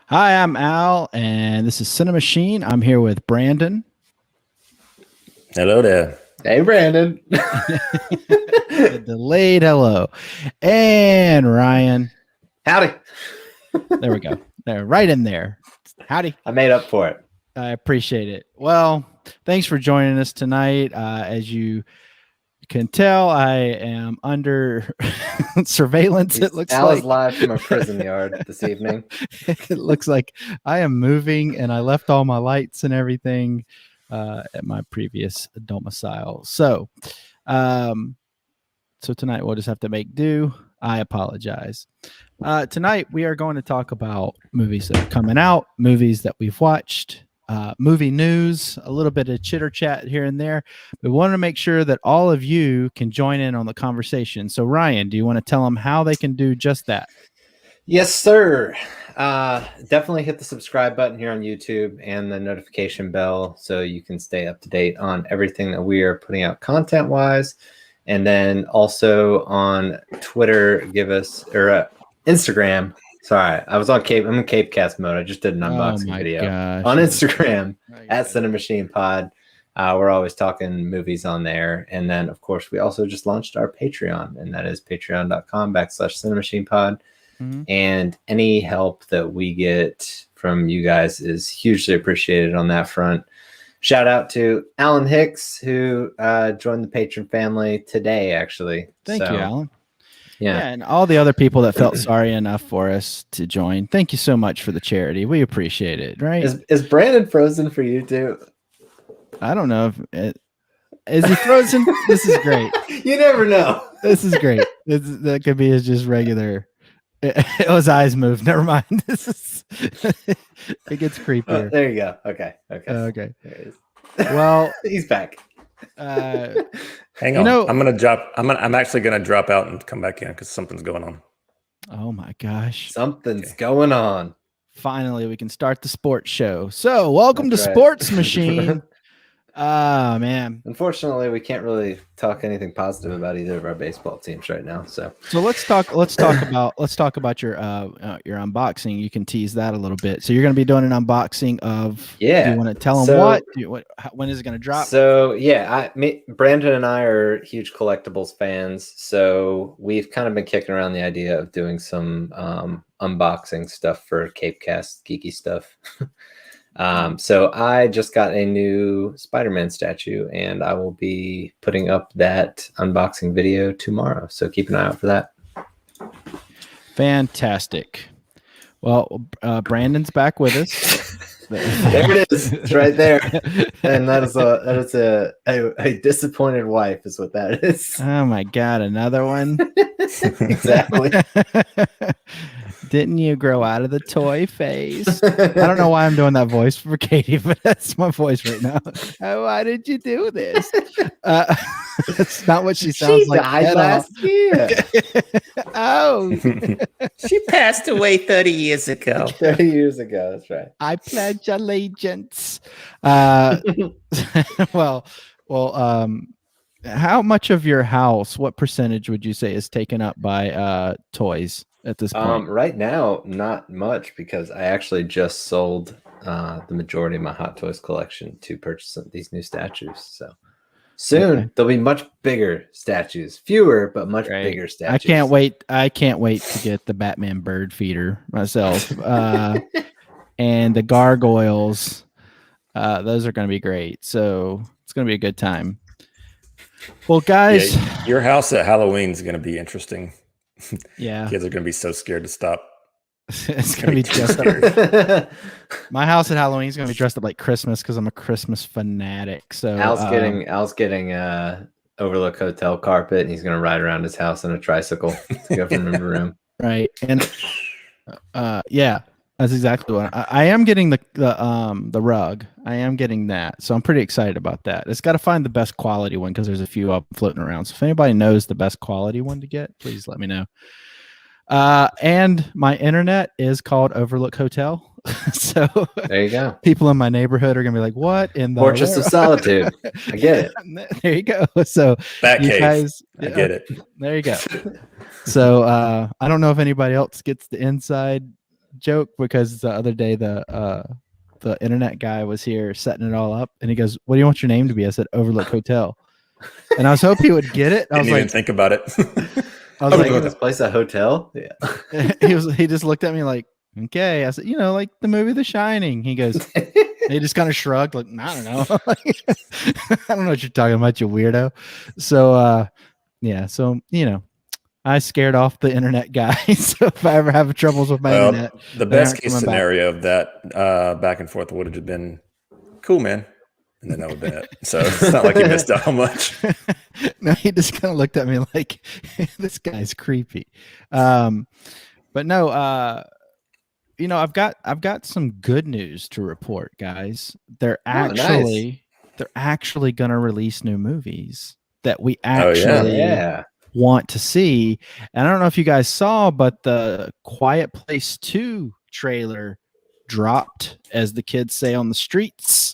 Hi, I'm Al, and this is CiNEMACHiNE. I'm here with Brandon. Hello there. Hey, Brandon. The delayed hello. And Ryan. Howdy. There we go. There, right in there. Howdy. I made up for it. I appreciate it. Well, thanks for joining us tonight. As you can tell, I am under surveillance. It looks Al like is live from a prison yard this evening. It looks like I am moving, and I left all my lights and everything at my previous domicile. So tonight we'll just have to make do. I apologize. Tonight we are going to talk about movies that are coming out, movies that we've watched, movie news, a little bit of chitter chat here and there. We want to make sure that all of you can join in on the conversation. So Ryan, do you want to tell them how they can do just that? Yes, sir. Definitely hit the subscribe button here on YouTube and the notification bell so you can stay up to date on everything that we are putting out content-wise. And then also on Twitter, give us, or Instagram. Sorry, I was on Cape. I'm in Cape Cast mode. I just did an unboxing video on Instagram at CiNEMAChiNE Pod. We're always talking movies on there. And then, of course, we also just launched our Patreon, and that is patreon.com/CiNEMAChiNE Pod. Mm-hmm. And any help that we get from you guys is hugely appreciated on that front. Shout out to Alan Hicks, who joined the patron family today, actually. Thank you, Alan. Yeah, and all the other people that felt sorry enough for us to join. Thank you so much for the charity. We appreciate it, right? Is Brandon frozen for you too? I don't know. Is he frozen? This is great. You never know. This is great. That could be his just regular. His eyes moved. Never mind. This is it gets creepier. Oh, there you go. Okay. Okay. There he is. Well, he's back. Hang on. I'm actually gonna drop out and come back in because something's going on. Oh my gosh. Something's going on. Finally, we can start the sports show. So welcome to Sports Machine. Man. Unfortunately, we can't really talk anything positive about either of our baseball teams right now. So let's talk about your unboxing. You can tease that a little bit. So you're going to be doing an unboxing of. Yeah. Do you want to tell them when is it going to drop? So yeah, Brandon and I are huge collectibles fans. So we've kind of been kicking around the idea of doing some unboxing stuff for Cape Cast geeky stuff. So I just got a new Spider-Man statue, and I will be putting up that unboxing video tomorrow. So keep an eye out for that. Fantastic. Well, Brandon's back with us. There it is. It's right there. And that is a disappointed wife is what that is. Oh my God. Another one. Exactly. Didn't you grow out of the toy phase? I don't know why I'm doing that voice for Katie, but that's my voice right now. Why did you do this? That's not what she sounds like. She died last year. Oh. She passed away 30 years ago. 30 years ago, that's right. I pledge allegiance. Well, how much of your house, what percentage would you say is taken up by toys at this point? Right now, not much, because I actually just sold the majority of my Hot Toys collection to purchase these new statues. So soon there'll be much bigger statues, fewer but much bigger statues. I can't wait to get the Batman bird feeder myself, and the gargoyles. Those are going to be great. So it's going to be a good time. Well, guys, your house at Halloween is going to be interesting. Yeah, kids are going to be so scared to stop. It's going to be dressed up. My house at Halloween is going to be dressed up like Christmas because I'm a Christmas fanatic. So Al's getting Overlook Hotel carpet, and he's going to ride around his house in a tricycle to go from room to room. Right, and yeah, that's exactly what I am getting the rug. I am getting that, so I'm pretty excited about that. It's got to find the best quality one because there's a few up floating around. So if anybody knows the best quality one to get, please let me know. And my internet is called Overlook Hotel. So there you go. People in my neighborhood are gonna be like, "What in the Fortress of Solitude?" I get it. There you go. So that you case, guys, I get it. There you go. So I don't know if anybody else gets the inside joke because the other day the internet guy was here setting it all up, and he goes, "What do you want your name to be?" I said, "Overlook Hotel," and I was hoping he would get it. I was Didn't like, even think about it. I was like, this place a hotel? Yeah. he just looked at me like, okay. I said, like the movie The Shining. He goes, he just kind of shrugged, like, I don't know. I don't know what you're talking about, you weirdo. So yeah, so I scared off the internet guy. So if I ever have troubles with my internet, the best case scenario of that back and forth would have been cool, man. And then that would have been it. So it's not like he missed out on much. No, he just kind of looked at me like, this guy's creepy. But no, I've got some good news to report, guys. They're actually going to release new movies that we actually want to see. And I don't know if you guys saw, but the Quiet Place 2 trailer dropped, as the kids say on the streets.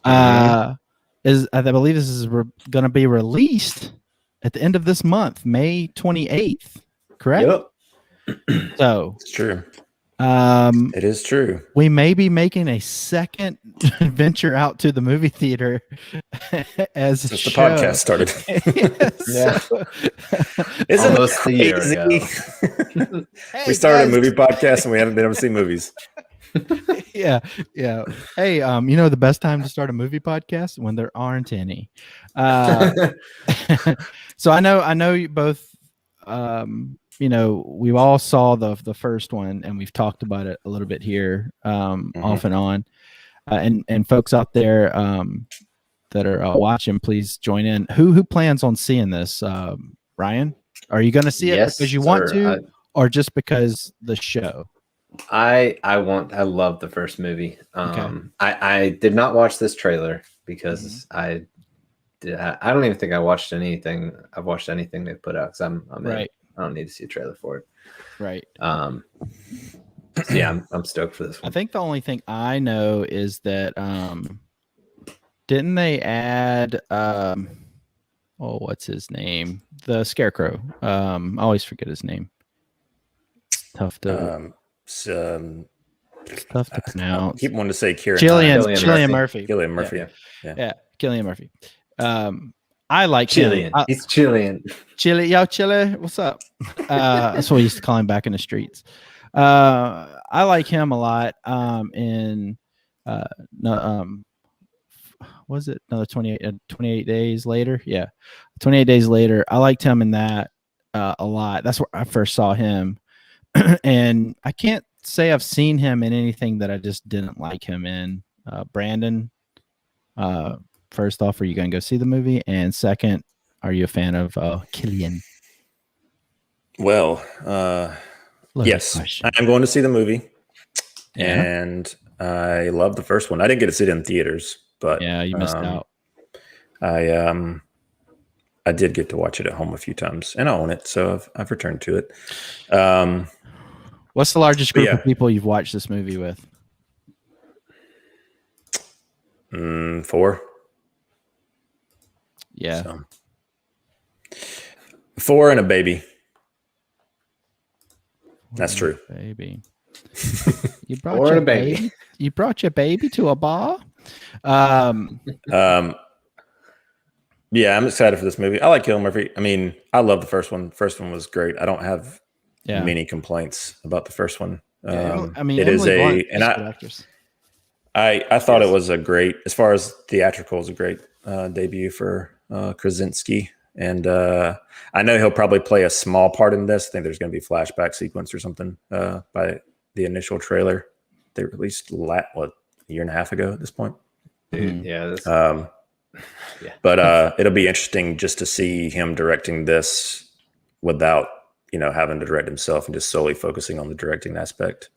I believe this is going to be released at the end of this month, May 28th. Correct? Yep. So it's true. It is true. We may be making a second venture out to the movie theater as since the podcast started. Isn't almost a year ago. We started a movie podcast and we haven't been able to see movies. Yeah. Hey, the best time to start a movie podcast when there aren't any. So I know you both. We all saw the first one, and we've talked about it a little bit here, off and on. And folks out there that are watching, please join in. Who plans on seeing this? Ryan, are you going to see it because you want to, or just because the show? I love the first movie. I did not watch this trailer because I don't even think I watched anything. I've watched anything they've put out because I'm right. I don't need to see a trailer for it. Right. So yeah, I'm stoked for this one. I think the only thing I know is that didn't they add what's his name? The Scarecrow. I always forget his name. It's tough to pronounce. Keep wanting to say Cillian Murphy. Cillian Murphy. Yeah, Cillian Murphy. I like Cillian. him. He's Cillian. Chili, what's up? That's what we used to call him back in the streets. I like him a lot. Was it another 28 days later? Yeah, 28 days later. I liked him in that a lot. That's where I first saw him, and I can't say I've seen him in anything that I just didn't like him in. Brandon, first off, are you going to go see the movie? And second, are you a fan of Cillian? Well, yes, I'm going to see the movie, and I love the first one. I didn't get to see it in theaters, but yeah, you missed out. I did get to watch it at home a few times, and I own it, so I've returned to it. What's the largest group of people you've watched this movie with? 4. Yeah. So. 4 and a baby. That's true. Baby. You brought your baby. You brought your baby to a bar. Yeah, I'm excited for this movie. I like Cillian Murphy. I mean, I love the first one. First one was great. I don't have many complaints about the first one. I mean, it is I thought it was a great, as far as theatrical, is a great debut for Krasinski. And I know he'll probably play a small part in this. I think there's going to be a flashback sequence or something by the initial trailer they released, a year and a half ago at this point. Dude, yeah. But it'll be interesting just to see him directing this without, having to direct himself and just solely focusing on the directing aspect.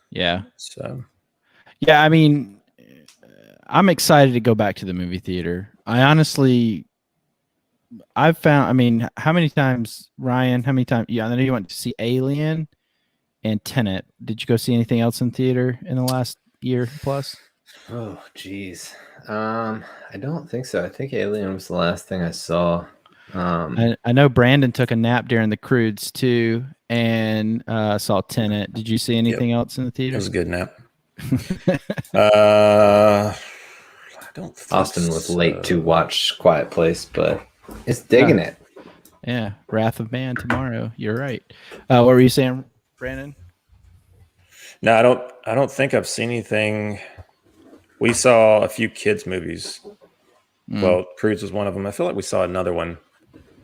Yeah. So. Yeah, I mean, I'm excited to go back to the movie theater. I've found, how many times, Ryan, I know you went to see Alien and Tenet. Did you go see anything else in theater in the last year plus? Oh, geez. I don't think so. I think Alien was the last thing I saw. I know Brandon took a nap during the Crudes too, and saw Tenet. Did you see anything else in the It theater? was a good nap. I don't think Austin was late to watch Quiet Place, but it's digging it. Yeah, Wrath of Man tomorrow. You're right. What were you saying, Brandon? No, I don't think I've seen anything. We saw a few kids movies. Well, Cruise was one of them. I feel like we saw another one,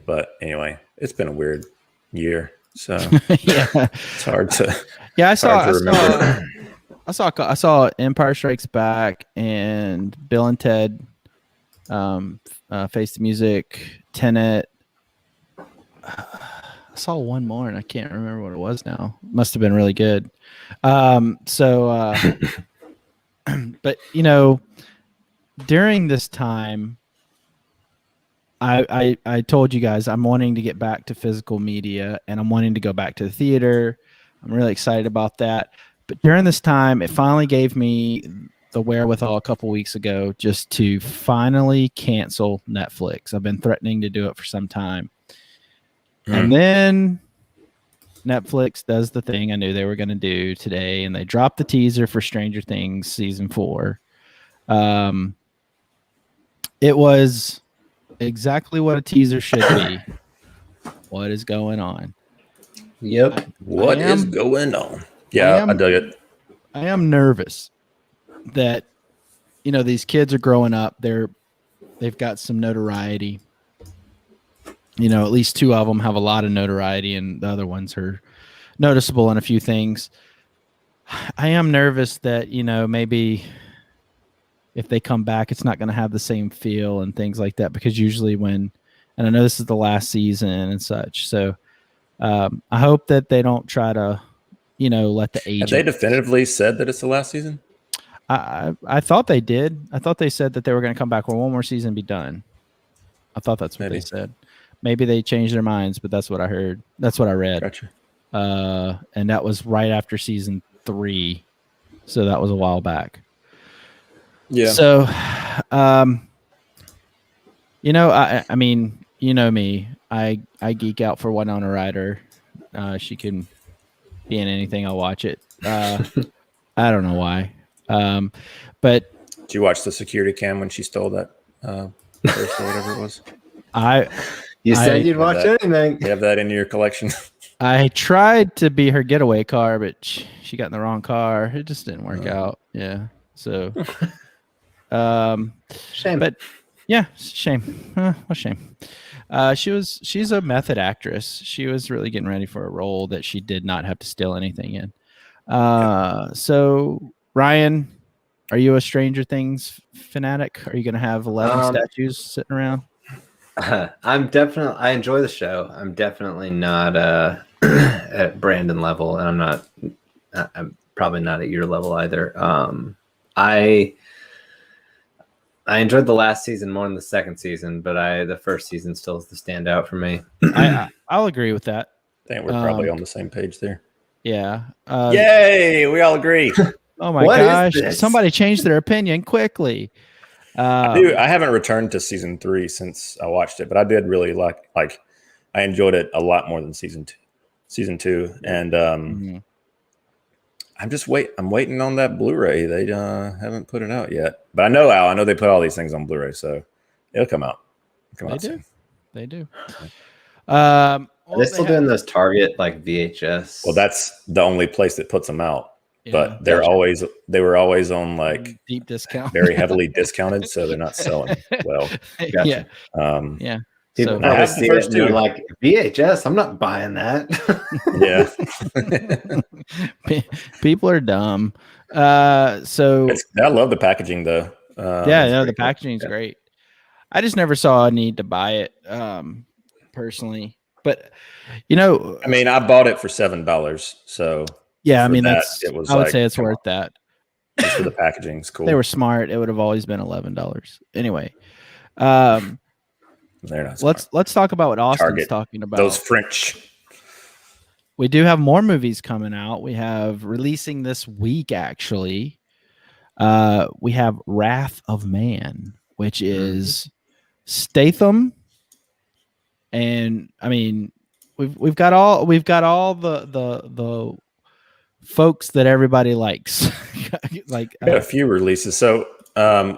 but anyway, it's been a weird year, so Yeah, it's hard to. yeah. I saw Empire Strikes Back and Bill and Ted, Face the Music, Tenet. I saw one more and I can't remember what it was now. Must have been really good. But you know, during this time, I told you guys I'm wanting to get back to physical media and I'm wanting to go back to the theater. I'm really excited about that. But during this time, it finally gave me the wherewithal a couple weeks ago just to finally cancel Netflix. I've been threatening to do it for some time. And then Netflix does the thing I knew they were going to do today, and they dropped the teaser for Stranger Things season 4. It was exactly what a teaser should be. What is going on? Yep. What is going on? Yeah, I dug it. I am nervous that these kids are growing up. They've got some notoriety. At least 2 of them have a lot of notoriety, and the other ones are noticeable in a few things. I am nervous that, maybe if they come back, it's not going to have the same feel and things like that, because usually and I know this is the last season and such. So I hope that they don't try to, let the agent. Have they definitively said that it's the last season? I thought they did. I thought they said that they were going to come back with one more season and be done. I thought that's what they said. Maybe they changed their minds, but that's what I heard. That's what I read. Gotcha. And that was right after season 3. So that was a while back. Yeah. So, I mean, me, I geek out for Winona Ryder. She can be in anything. I'll watch it. I don't know why. But did you watch the security cam when she stole that purse or whatever it was? You said you'd watch anything. You have that in your collection. I tried to be her getaway car, but she got in the wrong car. It just didn't work out. Yeah. So, shame. But yeah, shame. What a shame. She's a method actress. She was really getting ready for a role that she did not have to steal anything in. So Ryan, are you a Stranger Things fanatic? Are you going to have 11 statues sitting around? I enjoy the show. I'm definitely not at Brandon level, and I'm probably not at your level either. I enjoyed the last season more than the second season, but the first season still is the standout for me. I'll agree with that. I think we're probably on the same page there. Yeah. Yay! We all agree. Oh my gosh! Somebody changed their opinion quickly. I haven't returned to season 3 since I watched it, but I did really like I enjoyed it a lot more than season 2. And I'm waiting on that Blu-ray. They haven't put it out yet, but I know they put all these things on Blu-ray, so it'll come out. They do. Are they still doing those Target VHS? Well, that's the only place that puts them out. But they were always on deep discount, very heavily discounted, so they're not selling well. Gotcha. Yeah. People probably see it and they're like, VHS, I'm not buying that. Yeah. People are dumb. I love the packaging though. The packaging is great. I just never saw a need to buy it personally, but I mean, I bought it for $7, so. Yeah, I mean, I would say it's worth that. Just for the packaging, it's cool. They were smart. It would have always been $11. Anyway, they're not smart. let's talk about what Austin's talking about. Those French. We do have more movies coming out. We have releasing this week, actually. We have Wrath of Man, which is Statham and I mean, we've got all the folks that everybody likes. Like We got a few releases. So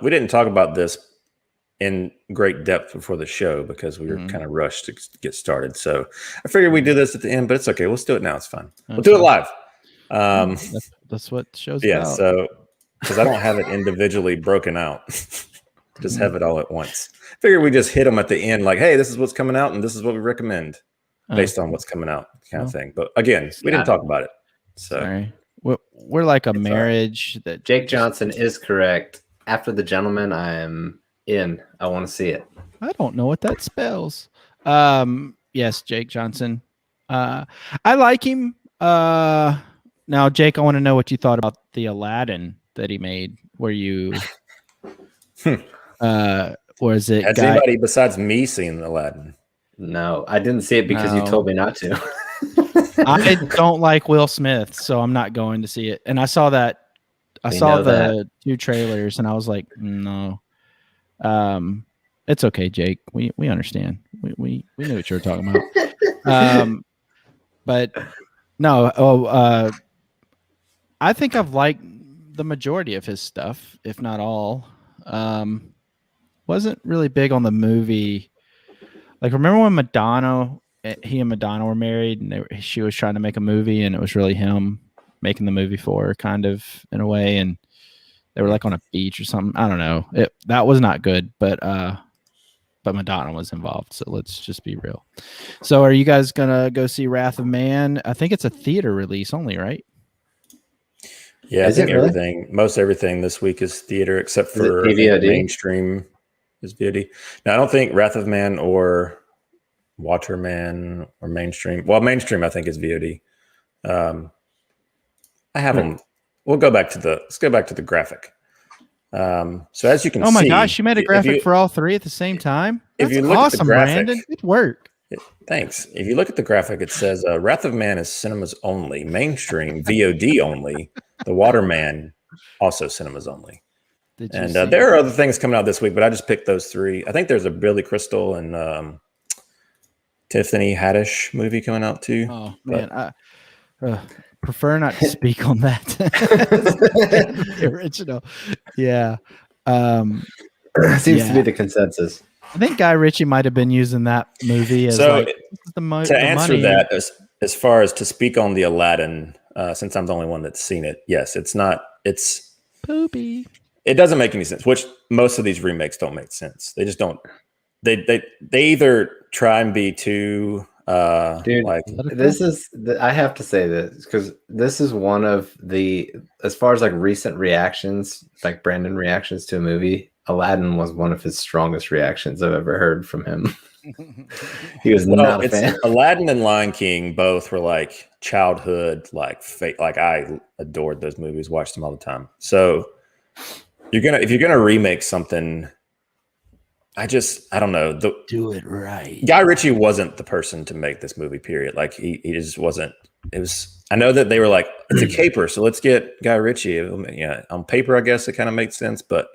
we didn't talk about this in great depth before the show because we were kind of rushed to get started. So I figured we'd do this at the end, but it's okay. We'll do it now. It's fine. We'll do it live. That's what show's Yeah. about. So because I don't have it individually broken out, just have it all at once. Figure we just hit them at the end, like, hey, this is what's coming out, and this is what we recommend based on what's coming out, kind of thing. But again, we didn't talk about it. So sorry. We're like a marriage that Jake Johnson is correct. After The Gentleman, I am in. I want to see it. I don't know what that spells. Yes, Jake Johnson. I like him. Now, Jake, I want to know what you thought about the Aladdin that he made. Were you or is it has anybody besides me seen Aladdin? No, I didn't see it because you told me not to. I don't like Will Smith, so I'm not going to see it. And I saw that. I saw the 2 trailers, and I was like, no. It's okay, Jake. We understand. We knew what you were talking about. But no. I think I've liked the majority of his stuff, if not all. Wasn't really big on the movie. Like, remember when he and Madonna were married, and she was trying to make a movie, and it was really him making the movie for her, kind of, in a way, and they were like on a beach or something. I don't know. That was not good, but Madonna was involved, so let's just be real. So are you guys gonna go see Wrath of Man? I think it's a theater release only, right? Yeah, I think most everything this week is theater, except for mainstream is VOD. Now, I don't think Wrath of Man or Waterman or mainstream. Well, mainstream I think is VOD. I have them. Let's go back to the graphic. So as you can see, oh my gosh, you made a graphic for all 3 at the same time. That's if you look awesome, at the graphic, Brandon. Good work. Thanks. If you look at the graphic, it says Wrath of Man is cinemas only, mainstream VOD only. The Waterman also cinemas only. And there are other things coming out this week, but I just picked those 3. I think there's a Billy Crystal and Tiffany Haddish movie coming out too. Oh man, I prefer not to speak on that. The original, yeah. Seems to be the consensus. I think Guy Ritchie might have been using that movie as to the answer money. that as far as to speak on the Aladdin, since I'm the only one that's seen it. Yes, it's poopy. It doesn't make any sense, which most of these remakes don't make sense. They just don't. They either try and be too dude, like this is I have to say this because this is one of the, as far as like recent reactions, like Brandon reactions to a movie, Aladdin was one of his strongest reactions I've ever heard from him. He was not a fan. Aladdin and Lion King both were like childhood, like fate. Like I adored those movies, watched them all the time. So if you're gonna remake something, I don't know. Do it right. Guy Ritchie wasn't the person to make this movie, period. Like he just wasn't. It was. I know that they were like, it's a caper, so let's get Guy Ritchie. Yeah, on paper, I guess it kind of makes sense, but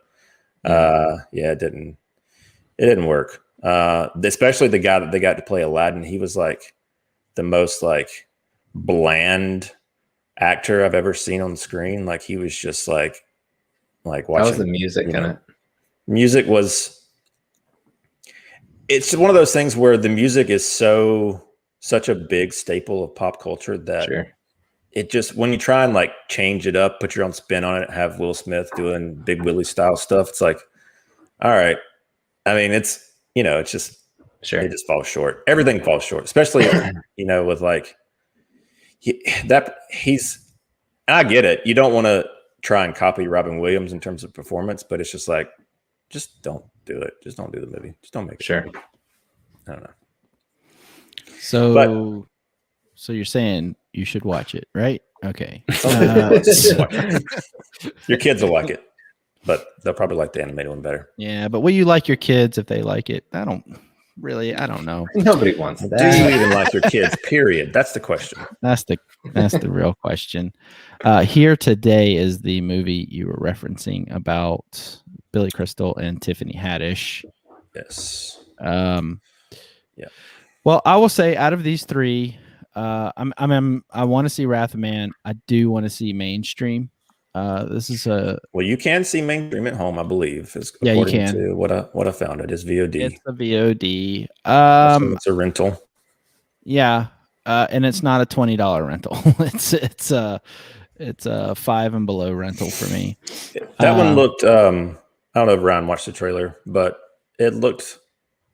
it didn't work. Especially the guy that they got to play Aladdin. He was like the most like bland actor I've ever seen on screen. Like he was just like watching. How was the music in it? Music was. It's one of those things where the music is such a big staple of pop culture that it just, when you try and like change it up, put your own spin on it, have Will Smith doing Big Willie style stuff, it's like, all right. I mean, it's just it just falls short. Everything falls short, especially with like I get it. You don't want to try and copy Robin Williams in terms of performance, but it's just like, just don't do it. Just don't do the movie. Just don't make it. Sure. I don't know. So you're saying you should watch it, right? Okay. Your kids will like it, but they'll probably like the animated one better. Yeah, but will you like your kids if they like it? I don't know. Nobody wants that. Do you even like your kids? Period. That's the question. That's the real question. Here Today is the movie you were referencing about Billy Crystal and Tiffany Haddish. Yes. Yeah. Well, I will say out of these three, I want to see Wrath of Man. I do want to see Mainstream. This is a Well, you can see mainstream at home, I believe, yeah, you according can. to what I found. It is VOD. It's a VOD. So it's a rental. Yeah, and it's not a $20 rental. It's a 5 and below rental for me. That one looked. I don't know if Ryan watched the trailer, but it looked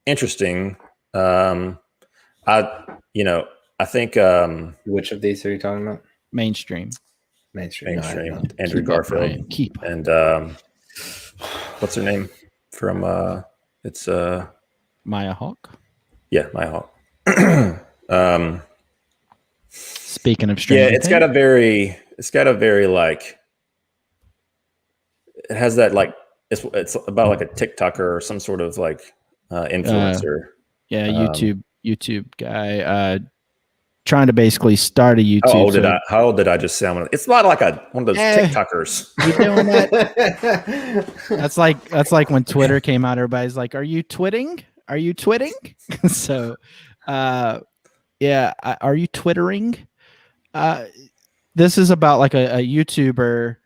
interesting. I think Which of these are you talking about? Mainstream. Mainstream. No, I mainstream don't. Andrew Keep up, Garfield Ryan. Keep up. and what's her name from it's Maya Hawke. yeah, my Hawk. Speaking of Yeah, Stranger it's got a very like it has that like it's about like a TikToker or some sort of like influencer. Yeah, YouTube guy trying to basically start a YouTube. How old did I just sound? It's not like one of those TikTokers. You doing that? That's like when Twitter came out. Everybody's like, "Are you twitting? Are you twitting?" So, yeah, are you twittering? This is about like a YouTuber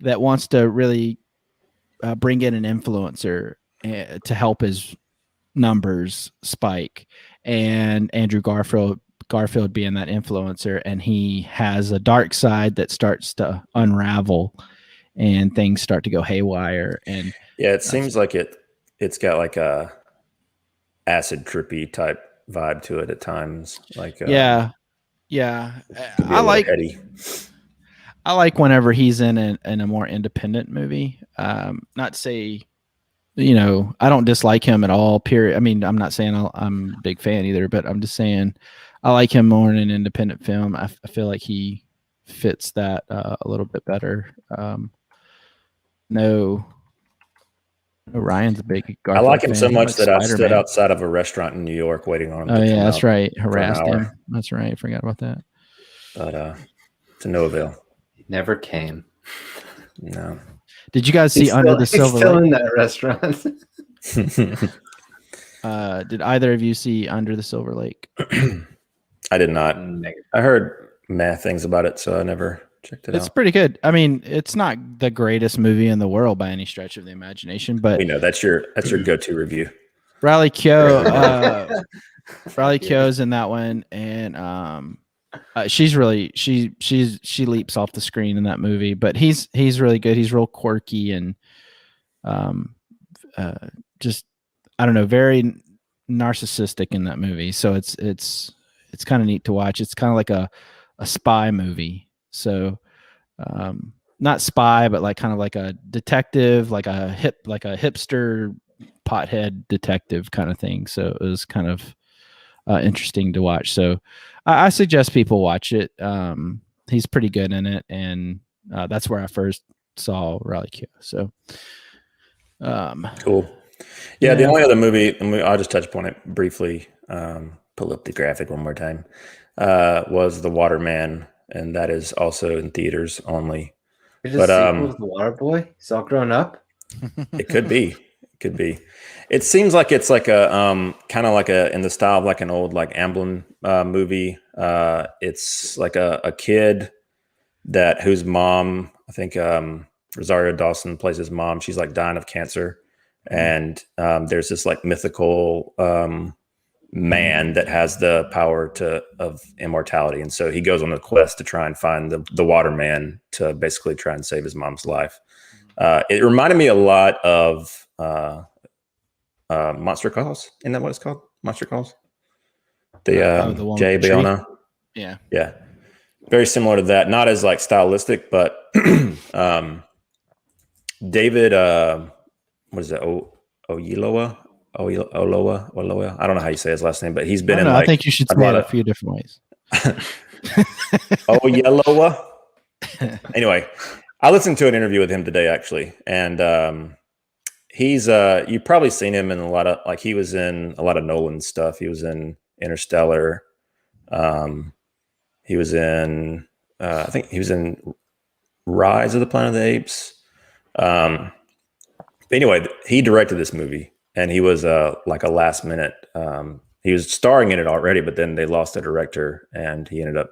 that wants to really bring in an influencer to help his numbers spike, and Andrew Garfield being that influencer, and he has a dark side that starts to unravel and things start to go haywire. And yeah, it seems like it's got like a acid trippy type vibe to it at times. Like yeah, I like whenever he's in a more independent movie. Not to say, I don't dislike him at all, period. I mean, I'm not saying I'm a big fan either, but I'm just saying I like him more in an independent film. I feel like he fits that a little bit better. No, Ryan's a big Garfield I like him fan. so He much likes that I stood Spider-Man. outside of a restaurant in New York waiting on him Oh to come yeah, that's out right. for an Harassed hour. him. That's right. Forgot about that. But to no avail. Never came. No. Did you guys see Under the Silver still Lake? in that restaurant. Did either of you see Under the Silver Lake? I did not. I heard things about it, so I never checked it out. It's pretty good. I mean, it's not the greatest movie in the world by any stretch of the imagination, but We know that's your go-to review. Riley Keough's in that one, and she's really she leaps off the screen in that movie. But he's really good. He's real quirky and just I don't know, very narcissistic in that movie. So it's kind of neat to watch. It's kind of like a spy movie. So not spy, but like kind of like a detective, like a hipster pothead detective kind of thing. So it was kind of interesting to watch. So I suggest people watch it. He's pretty good in it, and that's where I first saw Riley Keough. So cool. Yeah, the only other movie I'll just touch upon it briefly. Pull up the graphic one more time. Was The Waterman, and that is also in theaters only. Is it a sequel to The Water Boy? He's all grown up. It could be. It could be. It seems like it's like a kind of like in the style of like an old like Amblin movie. It's like a kid whose mom, I think Rosario Dawson plays his mom. She's like dying of cancer, and there's this like mythical man that has the power of immortality, and so he goes on a quest to try and find the water man to basically try and save his mom's life. It reminded me a lot of Monster Calls. Isn't that what it's called? Monster Calls. The one Jay with the tree? Bayona. Yeah. Very similar to that. Not as like stylistic, but David, what is that? Oyelowo. I don't know how you say his last name, but he's been I think you should say it a few different ways. Oyelowo. Anyway, I listened to an interview with him today, actually, and he's you've probably seen him in a lot of like he was in a lot of Nolan stuff. He was in Interstellar. He was in I think he was in Rise of the Planet of the Apes. But anyway, he directed this movie, and he was like a last minute he was starring in it already, but then they lost the director, and he ended up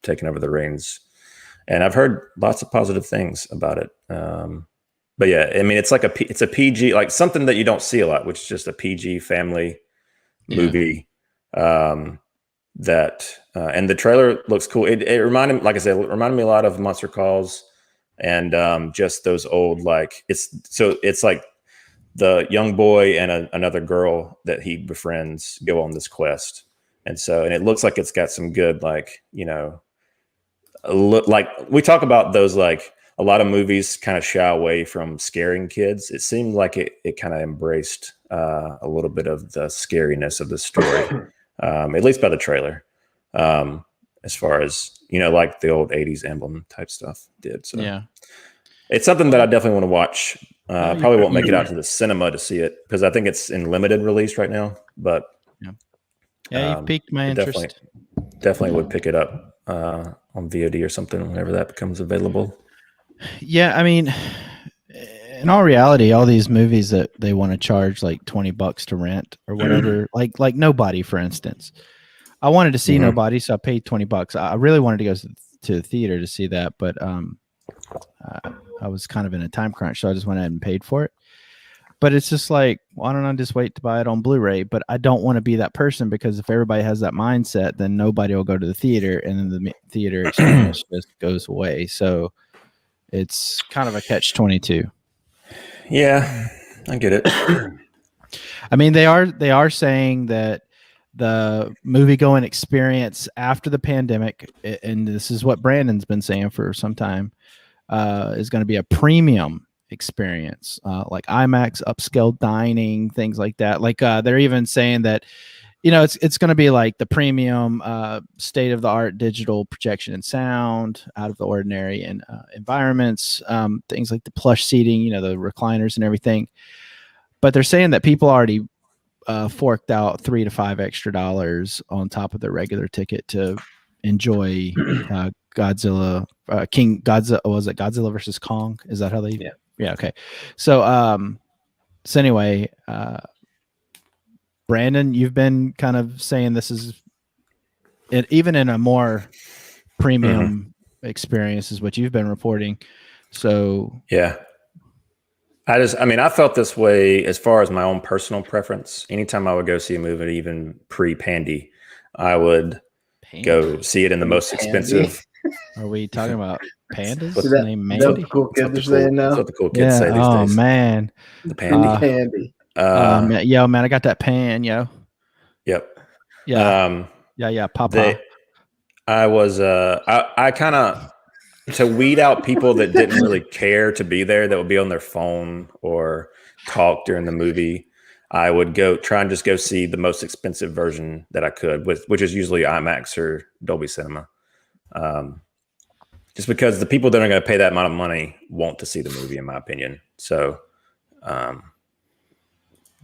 taking over the reins. And I've heard lots of positive things about it. But yeah, I mean, it's a PG, like something that you don't see a lot, which is just a PG family movie. And the trailer looks cool. It reminded, like I said, it reminded me a lot of Monster Calls, and just those old, like it's like the young boy and another girl that he befriends go on this quest, and it looks like it's got some good, like, you know, like we talk about those, like a lot of movies kind of shy away from scaring kids. It seemed like it kind of embraced a little bit of the scariness of the story, at least by the trailer, as far as, you know, like the old 80s emblem type stuff did. So Yeah. It's something that I definitely want to watch. Probably won't make it out to the cinema to see it because I think it's in limited release right now. But yeah, you piqued my interest. Definitely would pick it up on VOD or something whenever that becomes available. Yeah, I mean, in all reality, all these movies that they want to charge like $20 to rent or whatever, like Nobody, for instance. I wanted to see Nobody, so I paid $20. I really wanted to go to the theater to see that, but I was kind of in a time crunch, so I just went ahead and paid for it. But it's just like, why don't I just wait to buy it on Blu-ray? But I don't want to be that person, because if everybody has that mindset, then nobody will go to the theater, and then the theater experience just goes away. So it's kind of a catch-22. Yeah, I get it. I mean, they are saying that the movie-going experience after the pandemic, and this is what Brandon's been saying for some time, is going to be a premium experience, like IMAX, upscale dining, things like that. Like they're even saying that, you know, it's going to be like the premium, state of the art digital projection and sound, out of the ordinary and environments, things like the plush seating, you know, the recliners and everything. But they're saying that people already forked out $3 to $5 extra on top of their regular ticket to enjoy Godzilla, King Godzilla. Was it Godzilla versus Kong? Is that how they? Yeah. Okay. So, anyway, Brandon, you've been kind of saying this is even in a more premium experience is what you've been reporting. So yeah, I mean, I felt this way as far as my own personal preference. Anytime I would go see a movie, even pre-Pandy, I would go see it in the most expensive. Are we talking about pandas? What's that name? Mandy? Cool kids are saying now. That's what the cool kids say these days. Oh man, the Pandy. Yo, man, I got that pan, yo. Yep. Yeah. Yeah. Papa. I kind of, to weed out people that didn't really care to be there, that would be on their phone or talk during the movie, I would try and just go see the most expensive version that I could, which is usually IMAX or Dolby Cinema. Just because the people that are going to pay that amount of money want to see the movie, in my opinion. So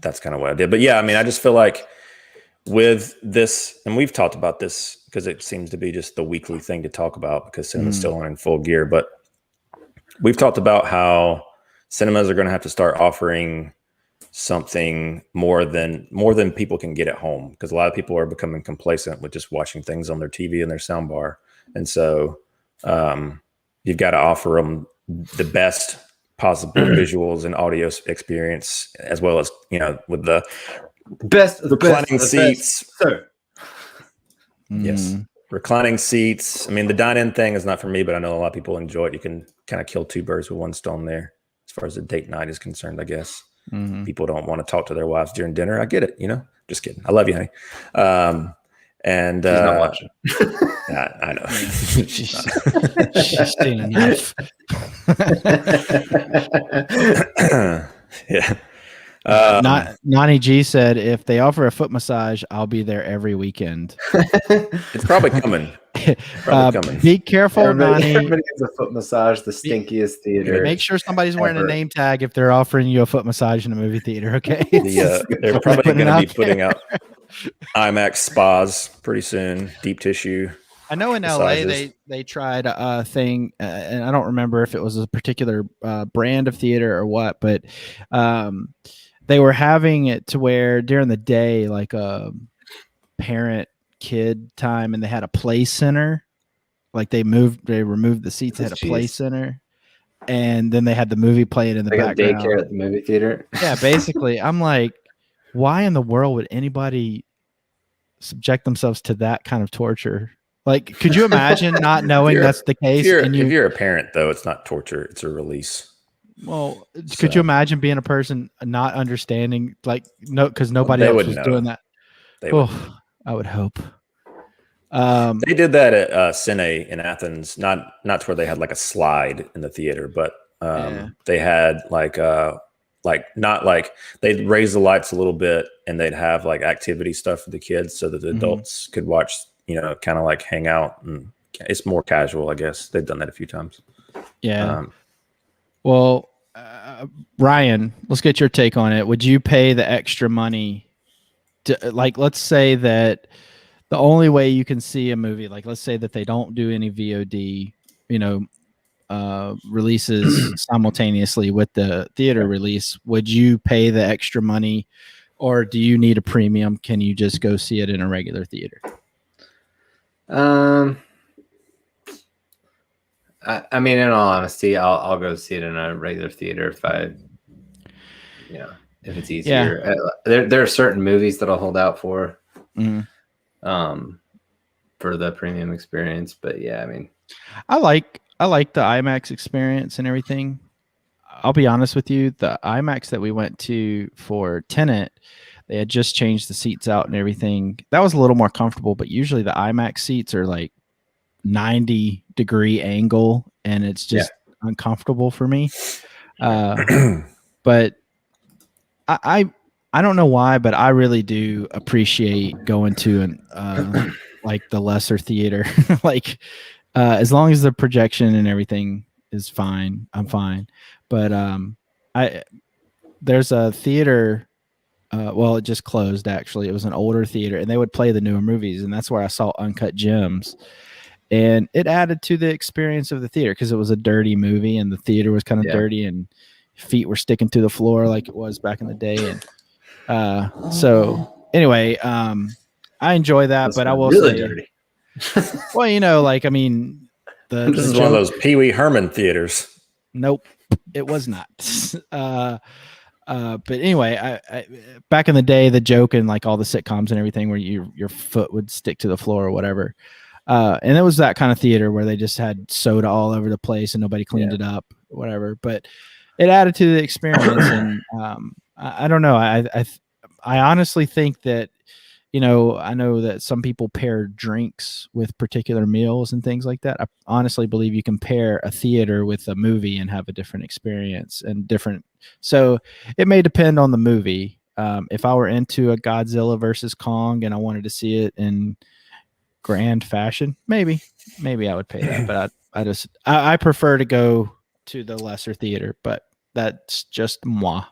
that's kind of what I did. But yeah, I mean, I just feel like with this, and we've talked about this because it seems to be just the weekly thing to talk about because cinema's still on in full gear. But we've talked about how cinemas are going to have to start offering something more than people can get at home, because a lot of people are becoming complacent with just watching things on their TV and their soundbar. And so you've got to offer them the best possible visuals and audio experience, as well as, you know, with the best reclining seats. Sir. Yes. Reclining seats. I mean, the dine-in thing is not for me, but I know a lot of people enjoy it. You can kind of kill two birds with one stone there, as far as the date night is concerned, I guess. People don't want to talk to their wives during dinner. I get it, you know. Just kidding. I love you, honey. And he's not watching. I know. She's seen enough. Yeah. Nani G said, if they offer a foot massage, I'll be there every weekend. It's probably coming. Be careful, Nani. Everybody gets a foot massage, the stinkiest theater. Make sure somebody's wearing a name tag if they're offering you a foot massage in a movie theater, okay? They're probably going to be putting out IMAX spas pretty soon, deep tissue. I know in LA they tried a thing, and I don't remember if it was a particular brand of theater or what, but they were having it to where during the day, like a parent kid time, and they had a play center. Like they removed the seats, they had a play center, and then they had the movie playing in the Like a background. daycare at the movie theater. Yeah, basically. I'm like, why in the world would anybody subject themselves to that kind of torture? Like, could you imagine not knowing that's the case? If you're a parent, though, it's not torture; it's a release. Well, could you imagine being a person not understanding, like, no, because nobody else was doing that? I would hope. They did that at Cine in Athens, not to where they had like a slide in the theater, but they had not like they'd raise the lights a little bit and they'd have like activity stuff for the kids so that the adults could watch, kind of like hang out, and it's more casual, I guess. They've done that a few times. Yeah. Well, Ryan, let's get your take on it. Would you pay the extra money to, like, let's say that the only way you can see a movie, like, let's say that they don't do any VOD, releases simultaneously with the theater release, would you pay the extra money, or do you need a premium? Can you just go see it in a regular theater? I mean, in all honesty, I'll go see it in a regular theater if it's easier. Yeah. There are certain movies that I'll hold out for, for the premium experience. But yeah, I mean, I like the IMAX experience and everything. I'll be honest with you, the IMAX that we went to for Tenet, they had just changed the seats out and everything. That was a little more comfortable, but usually the IMAX seats are like 90-degree angle, and it's just uncomfortable for me. But I don't know why, but I really do appreciate going to an like the lesser theater. Like as long as the projection and everything is fine, I'm fine. But there's a theater. Well, it just closed actually. It was an older theater, and they would play the newer movies, and that's where I saw Uncut Gems. And it added to the experience of the theater because it was a dirty movie, and the theater was kind of dirty, and feet were sticking to the floor like it was back in the day. And so anyway, I enjoy that, but I will say, dirty. Well, like, I mean, this is one of those Pee Wee Herman theaters. Nope, it was not. But anyway, I back in the day, the joke in like all the sitcoms and everything where your foot would stick to the floor or whatever. And it was that kind of theater where they just had soda all over the place and nobody cleaned it up, whatever. But it added to the experience. And I don't know. I honestly think that, I know that some people pair drinks with particular meals and things like that. I honestly believe you can pair a theater with a movie and have a different experience and different. So it may depend on the movie. If I were into a Godzilla versus Kong and I wanted to see it in grand fashion, maybe I would pay that. But I prefer to go to the lesser theater, but that's just moi.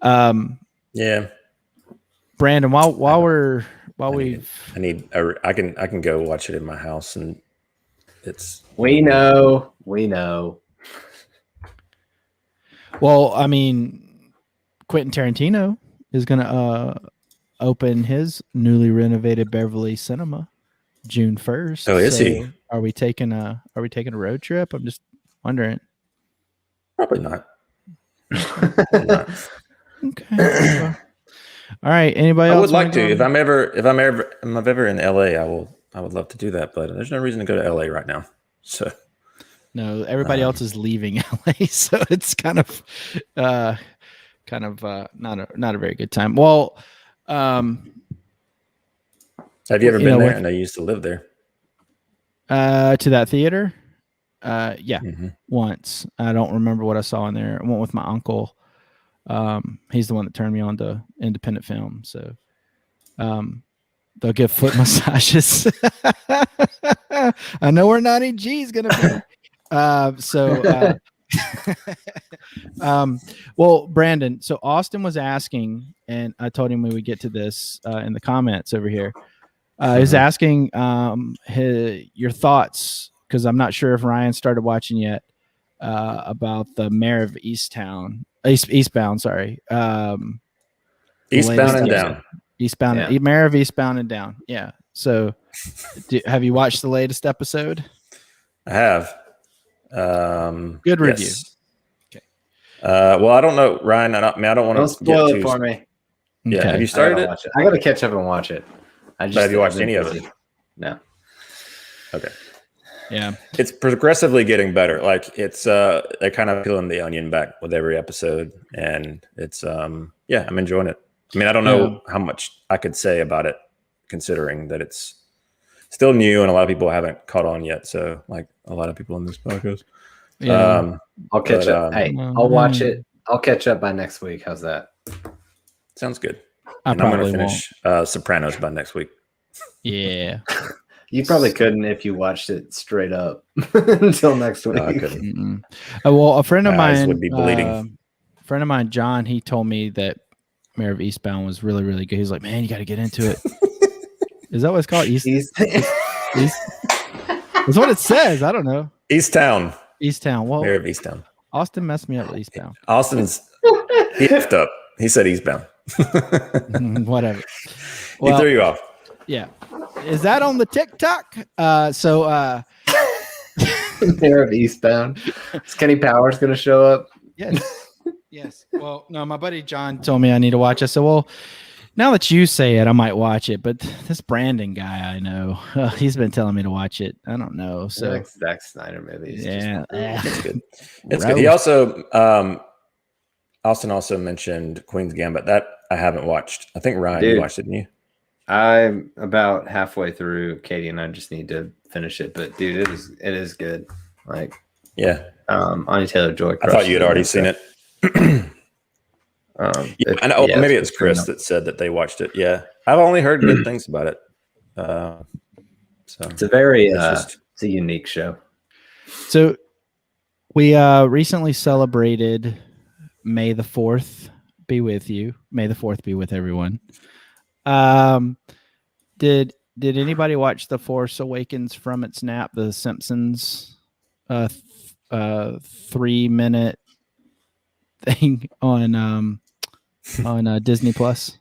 Yeah. Brandon, I can go watch it in my house, and we know. Well, I mean, Quentin Tarantino is going to open his newly renovated Beverly Cinema June 1st. Oh, is he? Are we taking a road trip? I'm just wondering. Probably not. Okay. Well, all right. Anybody else? I would like to. If I'm ever in LA, I would love to do that, but there's no reason to go to LA right now. So no, everybody else is leaving LA, so it's kind of not a very good time. Well, have you ever been there? And I used to live there. To that theater? Yeah, once. I don't remember what I saw in there. I went with my uncle. He's the one that turned me on to independent film. So they'll give foot massages. I know where 90G is gonna be. Well, Brandon, so Austin was asking, and I told him we would get to this in the comments over here. He's asking your thoughts, because I'm not sure if Ryan started watching yet, about the Mayor of Easttown. Eastbound. Sorry. The Eastbound latest and episode. Down. Eastbound. Yeah. Mayor of Eastbound and Down. Yeah. So, have you watched the latest episode? I have. Good review. Yes. Okay. Well, I don't know, Ryan. I don't want Don't to spoil it for me. Yeah. Okay. Have you I started gotta it? watch it. I gotta catch up and watch it. But have you watched I've been any of busy. it? No. Okay. Yeah. It's progressively getting better. Like it's they're kind of peeling the onion back with every episode, and it's yeah, I'm enjoying it. I mean, I don't know how much I could say about it, considering that it's still new and a lot of people haven't caught on yet. So, like a lot of people in this podcast. Yeah. I'll catch but, up. Hey, I'll watch it. I'll catch up by next week. How's that? Sounds good. I And I'm going probably to finish Sopranos by next week. Yeah. You probably couldn't if you watched it straight up until next week. No, I couldn't. Mm-mm. Well, a friend of My eyes mine would be bleeding. A friend of mine, John, he told me that Mayor of Eastbound was really, really good. He's like, man, you got to get into it. Is that what it's called? East. That's what it says. I don't know. Easttown. Easttown. Well, Mayor of Easttown. Austin messed me up with Eastbound. Austin's he effed up. He said Eastbound. Whatever. He Well, threw you off. yeah. Is that on the TikTok? Mayor of Eastbound. Is Kenny Powers going to show up? Yes. Yes. Well, no, my buddy John told me I need to watch it. So, well, now that you say it, I might watch it. But this Brandon guy I know, he's been telling me to watch it. I don't know. So, Like Zack Snyder movies. yeah. It's good. It's good. He also Austin also mentioned Queen's Gambit. That I haven't watched. I think Ryan, you watched it, didn't you? I'm about halfway through. Katie and I just need to finish it. But dude, it is good. Like, yeah. Anya Taylor-Joy. I thought you had already seen it. Yeah, I know. Maybe it's Chris that said that they watched it. Yeah, I've only heard good things about it. So it's a very it's a unique show. So we recently celebrated May the 4th be with you. May the 4th be with everyone. Did anybody watch The Force Awakens from its nap, the Simpsons 3-minute thing on Disney Plus?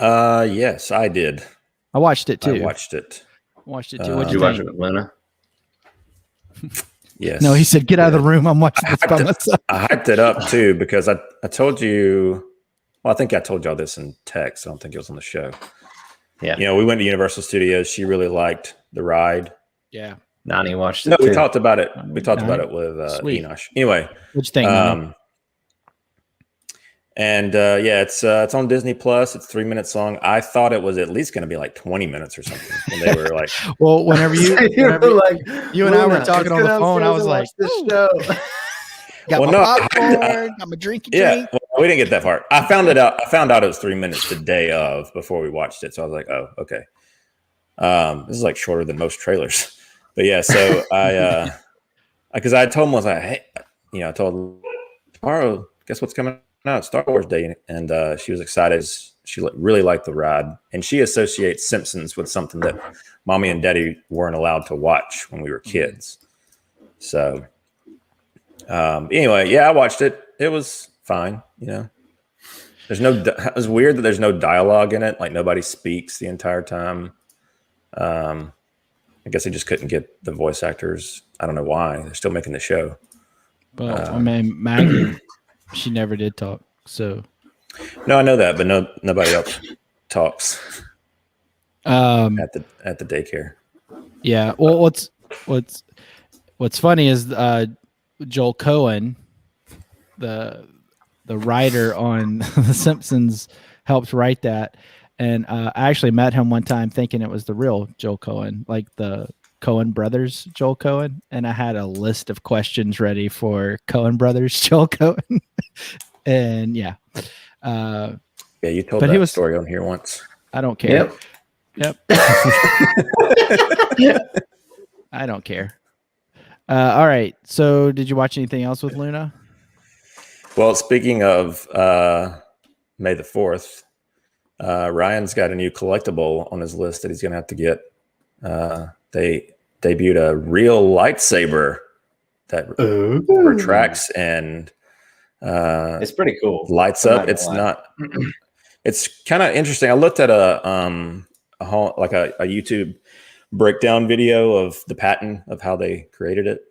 yes, I did. I watched it too. I watched it. Too. What'd Did you watch it with Luna? Yes. No, he said, "Get out of the room. I'm watching this by myself." I hyped it up too because I told you. Well, I think I told y'all this in text. I don't think it was on the show. Yeah. You know, we went to Universal Studios. She really liked the ride. Yeah. Nani watched it. No, too. we talked about it. We talked about it with Enosh. Anyway, What'd you think? Nani? And yeah, it's on Disney Plus. It's 3 minutes long. I thought it was at least going to be like 20 minutes or something. When they were like, well, whenever you and I were talking on the phone, I was like, "This show." got my popcorn, got my drinky drink. Well, we didn't get that far. I found out it was 3 minutes the day of before we watched it. So I was like, oh, okay. This is like shorter than most trailers. But yeah, so because I told him, I was like, hey, I told him tomorrow, guess what's coming out? Star Wars Day. And she was excited. She really liked the ride. And she associates Simpsons with something that mommy and daddy weren't allowed to watch when we were kids. So anyway, yeah, I watched it. It was fine. There's it was weird that there's no dialogue in it. Like nobody speaks the entire time. I guess they just couldn't get the voice actors. I don't know why. They're still making the show. Well, I mean, Maggie, she never did talk. So no, I know that, but nobody else talks at the daycare. Yeah. Well, what's funny is Joel Cohen, the writer on The Simpsons, helped write that. And I actually met him one time thinking it was the real Joel Cohen, like the Cohen brothers, Joel Cohen. And I had a list of questions ready for Cohen brothers, Joel Cohen. And yeah. Yeah, you told that story on here once. I don't care. Yep. I don't care. All right. So did you watch anything else with Luna? Well, speaking of May the 4th, Ryan's got a new collectible on his list that he's going to have to get. They debuted a real lightsaber that retracts and It's pretty cool. Lights up. It's not. It's kind of interesting. I looked at a YouTube breakdown video of the patent of how they created it.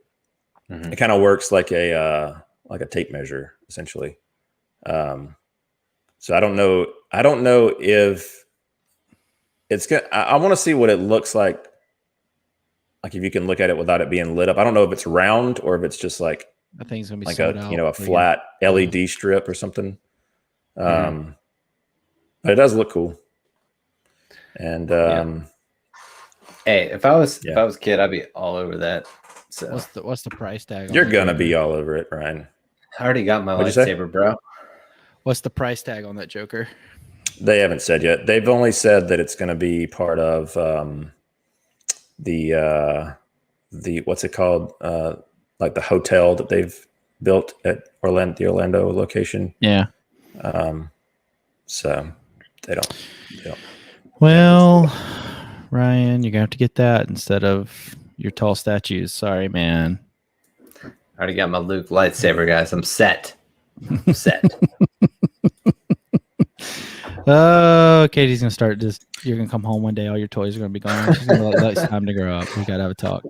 It kind of works like a tape measure, essentially. So I don't know if it's good. I want to see what it looks like. Like if you can look at it without it being lit up. I don't know if it's round or if it's just like I think it's gonna be like a flat LED strip or something. But it does look cool. And hey, if I was a kid, I'd be all over that. So what's the price tag? You're gonna be all over it, Ryan. I already got my lightsaber, bro. What's the price tag on that Joker? They haven't said yet. They've only said that it's going to be part of the what's it called? Like the hotel that they've built at the Orlando location. Yeah. So they don't. Well, Ryan, you're gonna have to get that instead of your tall statues. Sorry, man. I already got my Luke lightsaber, guys. I'm set. Oh, Katie's gonna start just. You're gonna come home one day, all your toys are gonna be gone. She's gonna let it's time to grow up. We gotta have a talk.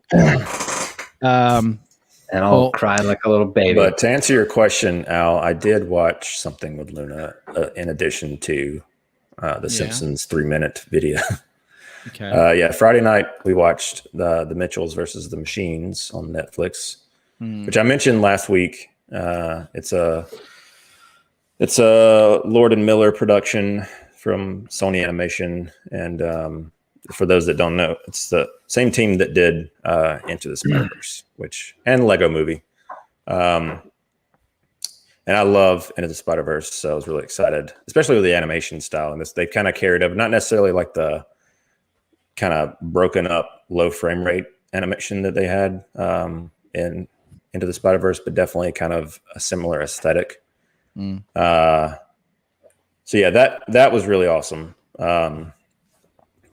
And I'll cry like a little baby. But to answer your question, Al, I did watch something with Luna in addition to the Simpsons 3-minute video. Okay. Friday night we watched the Mitchells versus the Machines on Netflix, which I mentioned last week. It's a Lord and Miller production from Sony Animation, and for those that don't know, it's the same team that did Into the Spider-Verse, and Lego Movie. And I love Into the Spider-Verse, so I was really excited, especially with the animation style. And they've kind of carried over, not necessarily like the kind of broken up low frame rate animation that they had in Into the Spider-Verse, but definitely kind of a similar aesthetic. So yeah, that was really awesome.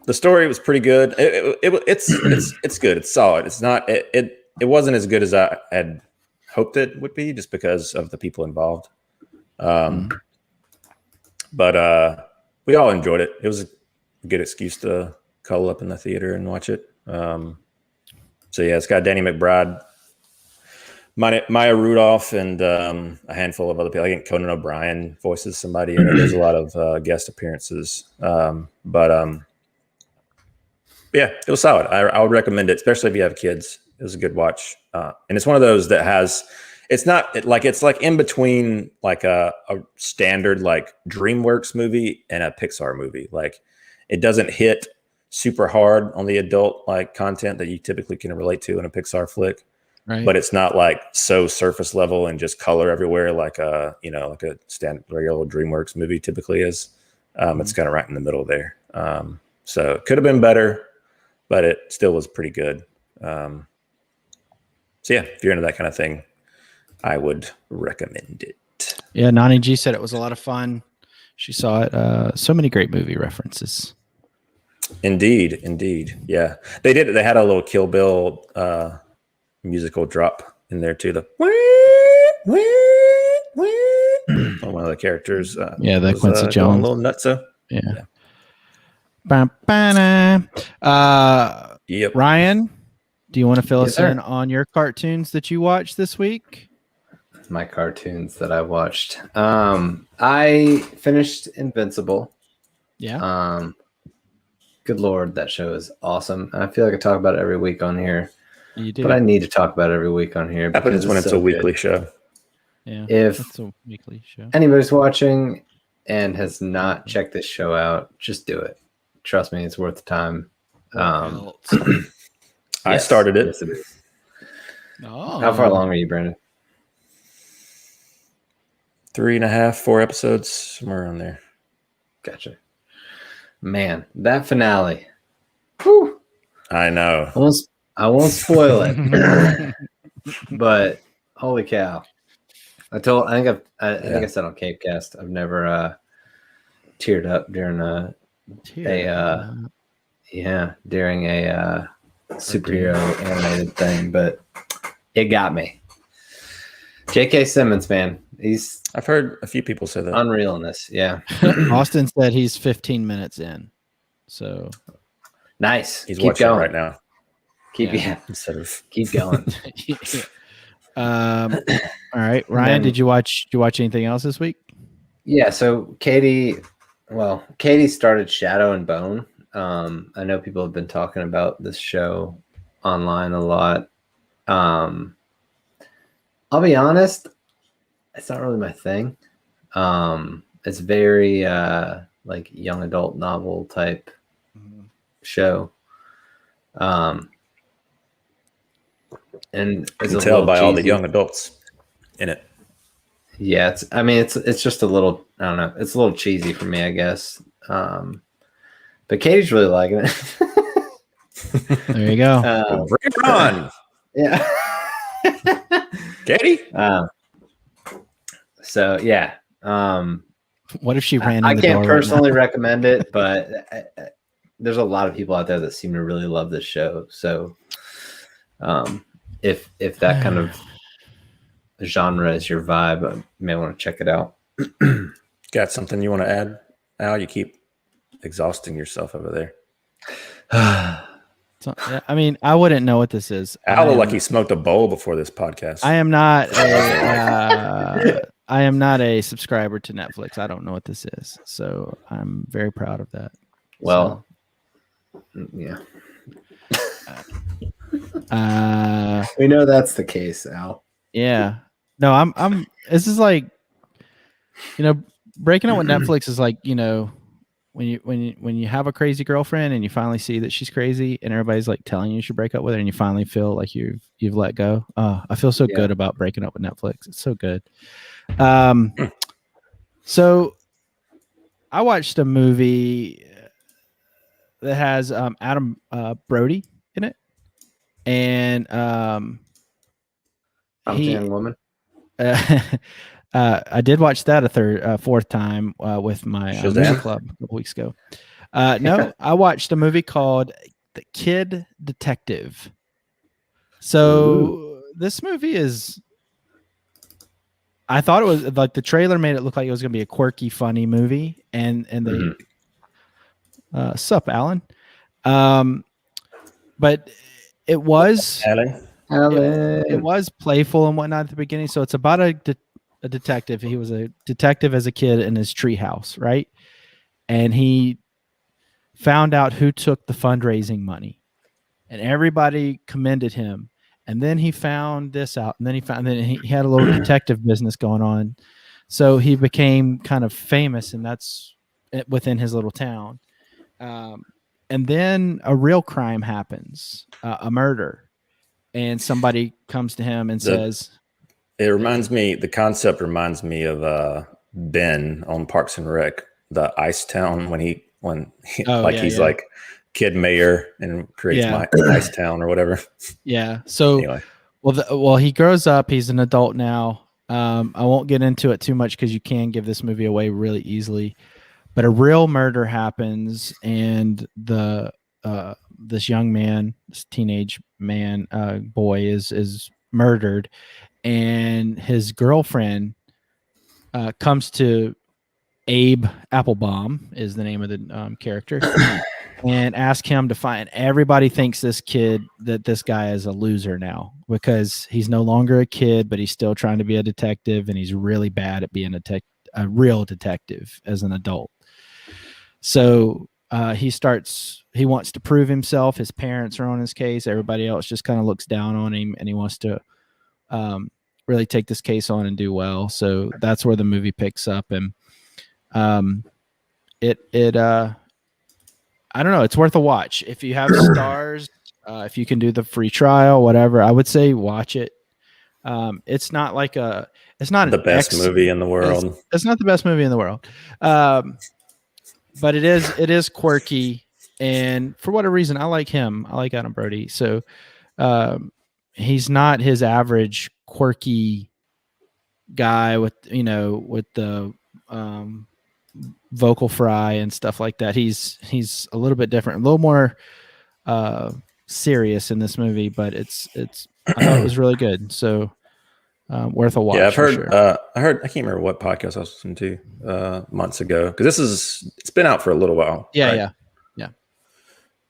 The story was pretty good. It's good. It's solid. It's not. It wasn't as good as I had hoped it would be, just because of the people involved. But we all enjoyed it. It was a good excuse to cuddle up in the theater and watch it. So yeah, it's got Danny McBride, Maya Rudolph, and a handful of other people. I think Conan O'Brien voices somebody in it. There's a lot of guest appearances. Yeah, it was solid. I would recommend it, especially if you have kids. It was a good watch. And it's one of those that has, it's like in between like a standard like DreamWorks movie and a Pixar movie. Like it doesn't hit super hard on the adult like content that you typically can relate to in a Pixar flick. Right. But it's not like so surface level and just color everywhere like a standard regular DreamWorks movie typically is. It's kind of right in the middle there. So it could have been better, but it still was pretty good. So yeah, if you're into that kind of thing, I would recommend it. Yeah, Nani G said it was a lot of fun. She saw it. So many great movie references. Indeed. Yeah, they did. They had a little Kill Bill musical drop in there too. The one of the characters. That Quincy Jones, a little nutso. Yeah. Yep. Ryan, do you want to fill us in on your cartoons that you watched this week? My cartoons that I watched. I finished Invincible. Yeah. Good Lord, that show is awesome. I feel like I talk about it every week on here. You do. But I need to talk about it every week on here. Happens when it's a weekly show. Yeah. If it's a weekly show. Anybody's watching and has not checked this show out, just do it. Trust me, it's worth the time. I started it. Yes, it is. Oh. How far along are you, Brandon? 3.5, 4 episodes, somewhere around there. Gotcha. Man, that finale. Whew. I know. I won't spoil it, but holy cow! I think I said on Capecast, I've never teared up during during a superhero animated thing, but it got me. J.K. Simmons, man, he's I've heard a few people say that. unreal in this. Yeah. Austin said he's 15 minutes in. So Nice. He's Keep watching going. it right now instead of. Keep going. All right, Ryan, did you watch anything else this week? Yeah, so Katie started Shadow and Bone. I know people have been talking about this show online a lot. I'll be honest, it's not really my thing. It's very like young adult novel type show. And You can tell by all the young adults in it. Yeah, it's just a little, I don't know, it's a little cheesy for me, I guess. But Katie's really liking it. There you go. Bring it on. Yeah. Katie? So yeah. What if she ran? I in the can't door personally right recommend it, but there's a lot of people out there that seem to really love this show. So if that kind of genre is your vibe, you may want to check it out. Got something you want to add, Al? You keep exhausting yourself over there. So, I mean, I wouldn't know what this is. Al looked like he smoked a bowl before this podcast. I am not a subscriber to Netflix. I don't know what this is, so I'm very proud of that. Well, yeah. We know that's the case, Al. Yeah. No, I'm this is like, breaking up with Netflix is like, when you have a crazy girlfriend and you finally see that she's crazy and everybody's like telling you should break up with her and you finally feel like you've let go. I feel so good about breaking up with Netflix. It's so good. So I watched a movie that has Adam Brody in it, and Young woman. I did watch that a fourth time with my music club a couple weeks ago. No, I watched a movie called The Kid Detective. So this movie is, I thought it was like, the trailer made it look like it was going to be a quirky, funny movie, and they sup, Alan. But it was Alan. It was playful and whatnot at the beginning. So it's about a detective. He was a detective as a kid in his treehouse, right? And he found out who took the fundraising money, and everybody commended him. And then he found this out, and then he had a little detective business going on. So he became kind of famous, and that's within his little town. And then a real crime happens, a murder. And somebody comes to him and says, the concept reminds me of Ben on Parks and Rec, the Ice Town, when he's like kid mayor and creates my Ice Town or whatever. Yeah. So, anyway. Well, he grows up. He's an adult now. I won't get into it too much because you can give this movie away really easily. But a real murder happens, and this young man, this teenage man, boy is murdered, and his girlfriend comes to Abe Applebaum is the name of the character, and ask him to find. Everybody thinks this guy is a loser now because he's no longer a kid, but he's still trying to be a detective, and he's really bad at being a real detective as an adult. So he wants to prove himself. His parents are on his case. Everybody else just kind of looks down on him, and he wants to really take this case on and do well. So that's where the movie picks up. And I don't know. It's worth a watch. If you have Stars, if you can do the free trial, whatever, I would say watch it. It's not the best movie in the world. It's not the best movie in the world. But it is quirky, and for whatever reason, I like him. I like Adam Brody. So he's not his average quirky guy with the vocal fry and stuff like that. He's a little bit different, a little more serious in this movie, but I thought it was really good. So Worth a watch. Yeah, I've for heard. Sure. I heard. I can't remember what podcast I was listening to months ago because it's been out for a little while. Yeah, right? yeah.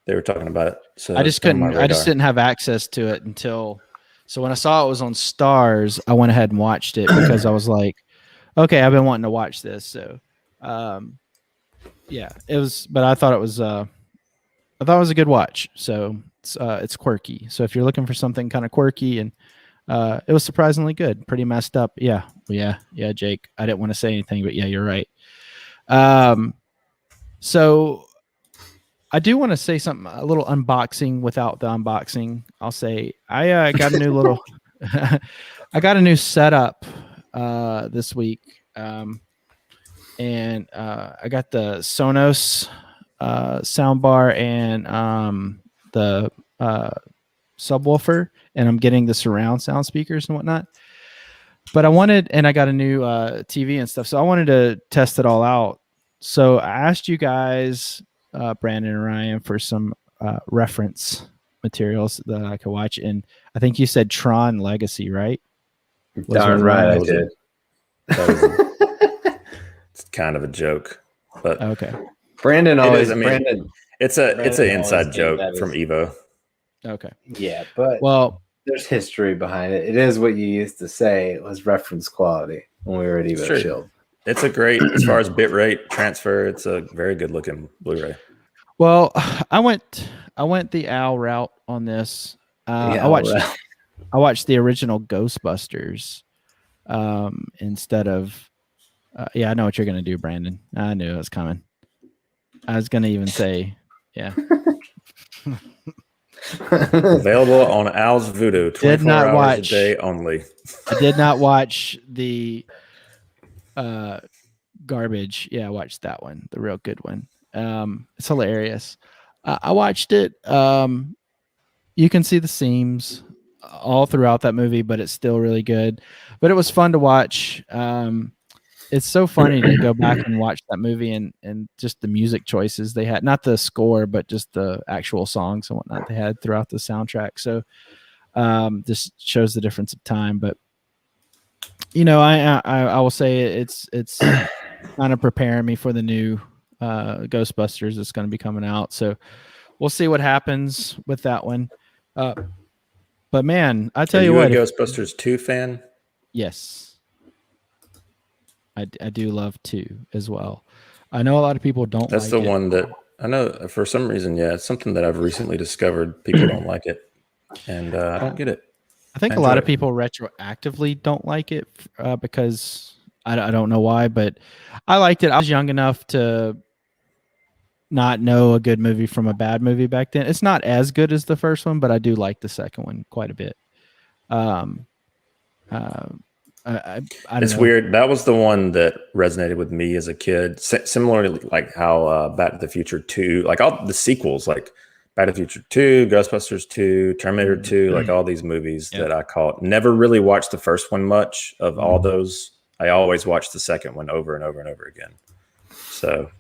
They were talking about it. So I just it's been on my couldn't. I just radar. didn't have access to it until. So when I saw it was on Stars, I went ahead and watched it because I was like, okay, I've been wanting to watch this. So, yeah, it was. But I thought it was. I thought it was a good watch. So it's quirky. So if you're looking for something kind of quirky and it was surprisingly good, pretty messed up. Yeah, Jake. I didn't want to say anything, but yeah, you're right. So I do want to say something, a little unboxing without the unboxing. I'll say I got a new little, I got a new setup this week, and I got the Sonos soundbar and the subwoofer, and I'm getting the surround sound speakers and whatnot. But I got a new TV and stuff, so I wanted to test it all out. So I asked you guys, Brandon and Ryan, for some reference materials that I could watch, and I think you said Tron Legacy, right? Darn right, I did. It's kind of a joke, but Okay. Brandon always. it's an Brandon inside always joke that from is- Evo. Okay. Yeah, but Well, there's history behind it. It is what you used to say. It was reference quality when we were at It's Evo true. Shield. It's a great, as far as bitrate transfer, it's a very good looking Blu-ray. well, I went the OWL route on this. Yeah, I watched the original Ghostbusters instead of. Yeah, I know what you're gonna do, Brandon. I knew it was coming. I was gonna even say, yeah. Available on Al's Voodoo, 24 hours a day only. I did not watch the garbage. Yeah, I watched that one, the real good one. It's hilarious. I watched it. You can see the seams all throughout that movie, but it's still really good. But it was fun to watch. It's so funny to go back and watch that movie and just the music choices they had, not the score, but just the actual songs and whatnot they had throughout the soundtrack. So this shows the difference of time. But you know, I will say it's kind of preparing me for the new Ghostbusters that's going to be coming out. So we'll see what happens with that one. But man, I tell you what, a Ghostbusters 2 fan? Yes. I do love 2 as well. I know a lot of people don't That's like the one that I know for some reason. Yeah, it's something that I've recently discovered. People don't like it, and I don't get it. I think a lot of people retroactively don't like it because I don't know why, but I liked it. I was young enough to not know a good movie from a bad movie back then. It's not as good as the first one, but I do like the second one quite a bit. I don't it's know. weird. That was the one that resonated with me as a kid. Similarly, like how Back to the Future 2, like all the sequels, like Back to the Future 2, Ghostbusters 2, Terminator 2, like all these movies that I caught. Never really watched the first one much of all those. I always watched the second one over and over and over again. So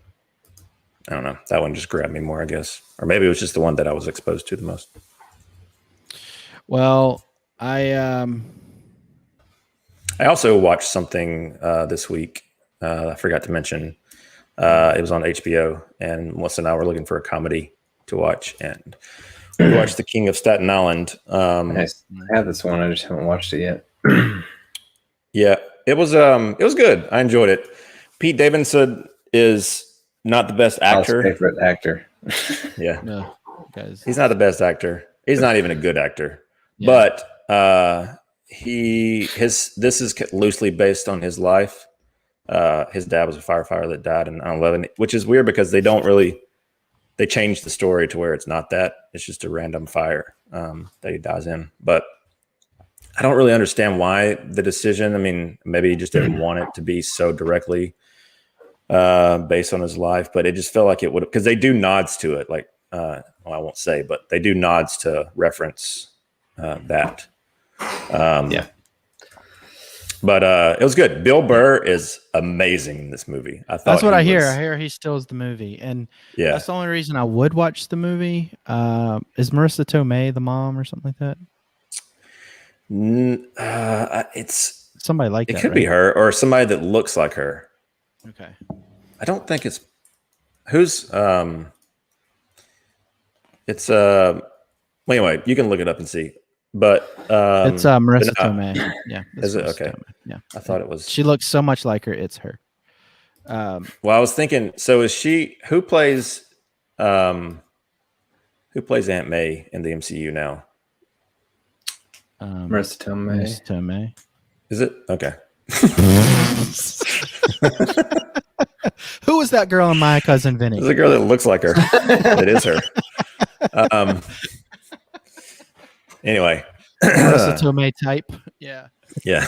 I don't know. That one just grabbed me more, I guess. Or maybe it was just the one that I was exposed to the most. Well, I also watched something this week. I forgot to mention. It was on HBO, and Melissa and I were looking for a comedy to watch, and we watched The King of Staten Island. Nice. I have this one. I just haven't watched it yet. Yeah, it was good. I enjoyed it. Pete Davidson is not the best actor. Al's favorite actor. Yeah, no, guys. he's not the best actor. He's not even a good actor. Yeah. But this is loosely based on his life. His dad was a firefighter that died in 9/11, which is weird because they changed the story to where it's not that. It's just a random fire that he dies in. But I don't really understand why the decision. I mean, maybe he just didn't want it to be so directly based on his life, but it just felt like it would, because they do nods to it. Like, well, I won't say, but they do nods to reference that. Yeah. But it was good. Bill Burr is amazing in this movie. I thought that's what I hear. I hear he steals the movie, and that's the only reason I would watch the movie. Is Marissa Tomei the mom or something like that? It's Somebody like it that. could be her or somebody that looks like her. Okay. I don't think it's who's it's well, anyway, you can look it up and see. But It's but Marissa no, Tomei. Yeah. It's is it Marissa okay? Tomei. Yeah. I thought it was. She looks so much like her. It's her. Well, I was thinking. So is she um who plays Aunt May in the MCU now? Marissa Tomei. Marissa Tomei. Is it okay? Who was that girl in My Cousin Vinny? There's a girl that looks like her. It is her. Anyway, Marissa Tomei type. Yeah. yeah,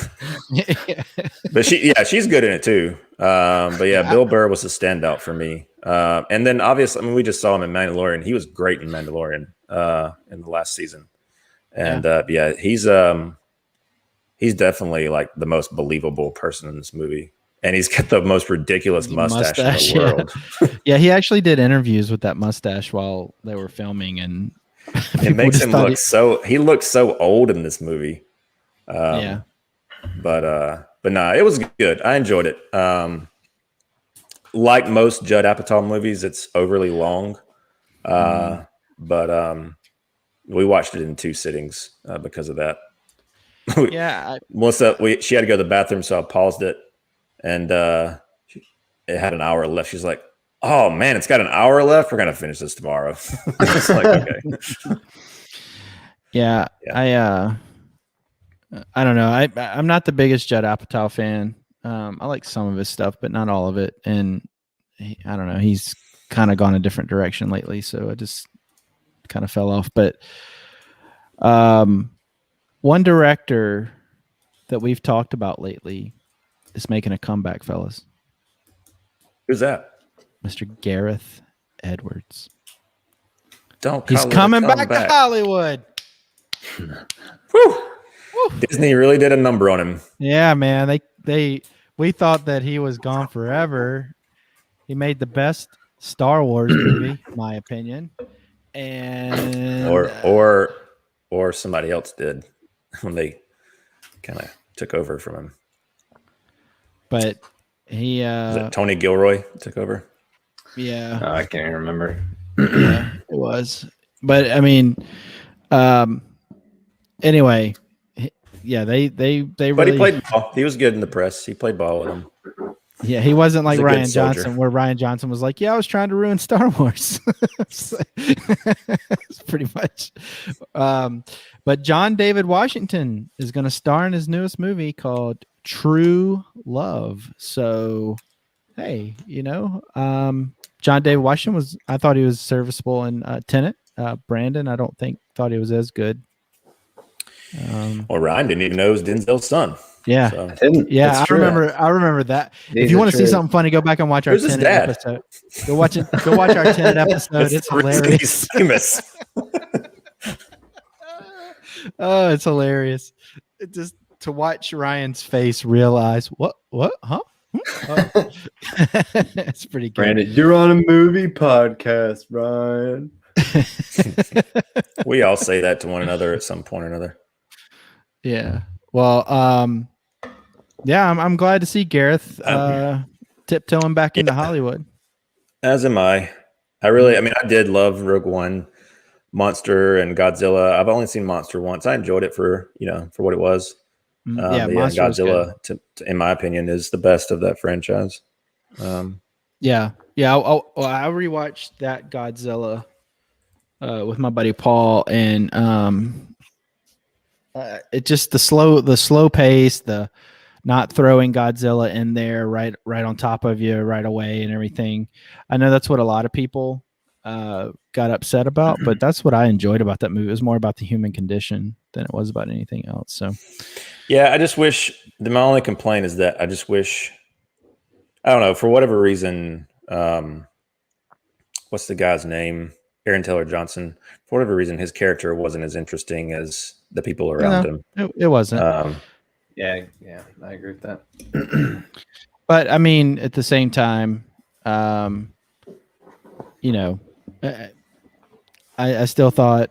but she's good in it too. But yeah, Bill Burr was a standout for me. And then obviously, I mean, we just saw him in Mandalorian. He was great in Mandalorian in the last season. And yeah, he's definitely like the most believable person in this movie. And he's got the most ridiculous mustache in the world. Yeah, he actually did interviews with that mustache while they were filming, and it makes him look he looks so old in this movie. Yeah. But nah, it was good. I enjoyed it. Like most Judd Apatow movies, it's overly long. But we watched it in 2 sittings because of that. Yeah. Melissa, she had to go to the bathroom, so I paused it, and it had an hour left. She's like, "Oh man, it's got an hour left. We're gonna finish this tomorrow." I was like, okay. Yeah. I don't know. I'm not the biggest Judd Apatow fan. I like some of his stuff, but not all of it. And I don't know. He's kind of gone a different direction lately, so I just kind of fell off. But one director that we've talked about lately is making a comeback, fellas. Who's that? Mr. Gareth Edwards. He's coming back to Hollywood. Woo! Disney really did a number on him. Yeah, man. We thought that he was gone forever. He made the best Star Wars movie, in my opinion. And or somebody else did when they kind of took over from him. But he was it Tony Gilroy took over? Yeah. I can't even remember. Yeah, it was. But I mean, anyway, yeah, they really. But he played ball. He was good in the press. He played ball with him. Yeah, he wasn't like Ryan Soldier. Johnson, where Ryan Johnson was like, "Yeah, I was trying to ruin Star Wars." It's pretty much. But John David Washington is going to star in his newest movie called True Love. So, hey, John David Washington I thought he was serviceable in Tenet. Brandon, I don't thought he was as good. Well, Ryan didn't even know it was Denzel's son. Yeah, so. I remember that. If you want to see something funny, go back and watch our Who's Tenet episode. Go watch our Tenet episode. It's hilarious. Famous. Oh, it's hilarious. Just to watch Ryan's face realize what, huh? Oh. It's pretty good. Brandon, you're on a movie podcast, Ryan. We all say that to one another at some point or another. Yeah. Well, yeah, I'm glad to see Gareth tiptoeing back into Hollywood. As am I. I did love Rogue One, Monster, and Godzilla. I've only seen Monster once. I enjoyed it for what it was. Godzilla, in my opinion, is the best of that franchise. Yeah. I rewatched that Godzilla with my buddy Paul, and it just the slow pace, the not throwing Godzilla in there right on top of you right away and everything. I know that's what a lot of people got upset about, but that's what I enjoyed about that movie. It was more about the human condition than it was about anything else. So, yeah, I just wish my only complaint is that I just wish, I don't know, for whatever reason, what's the guy's name? Aaron Taylor Johnson. For whatever reason, his character wasn't as interesting as the people around him. It wasn't. Yeah, I agree with that. But I mean, at the same time, I still thought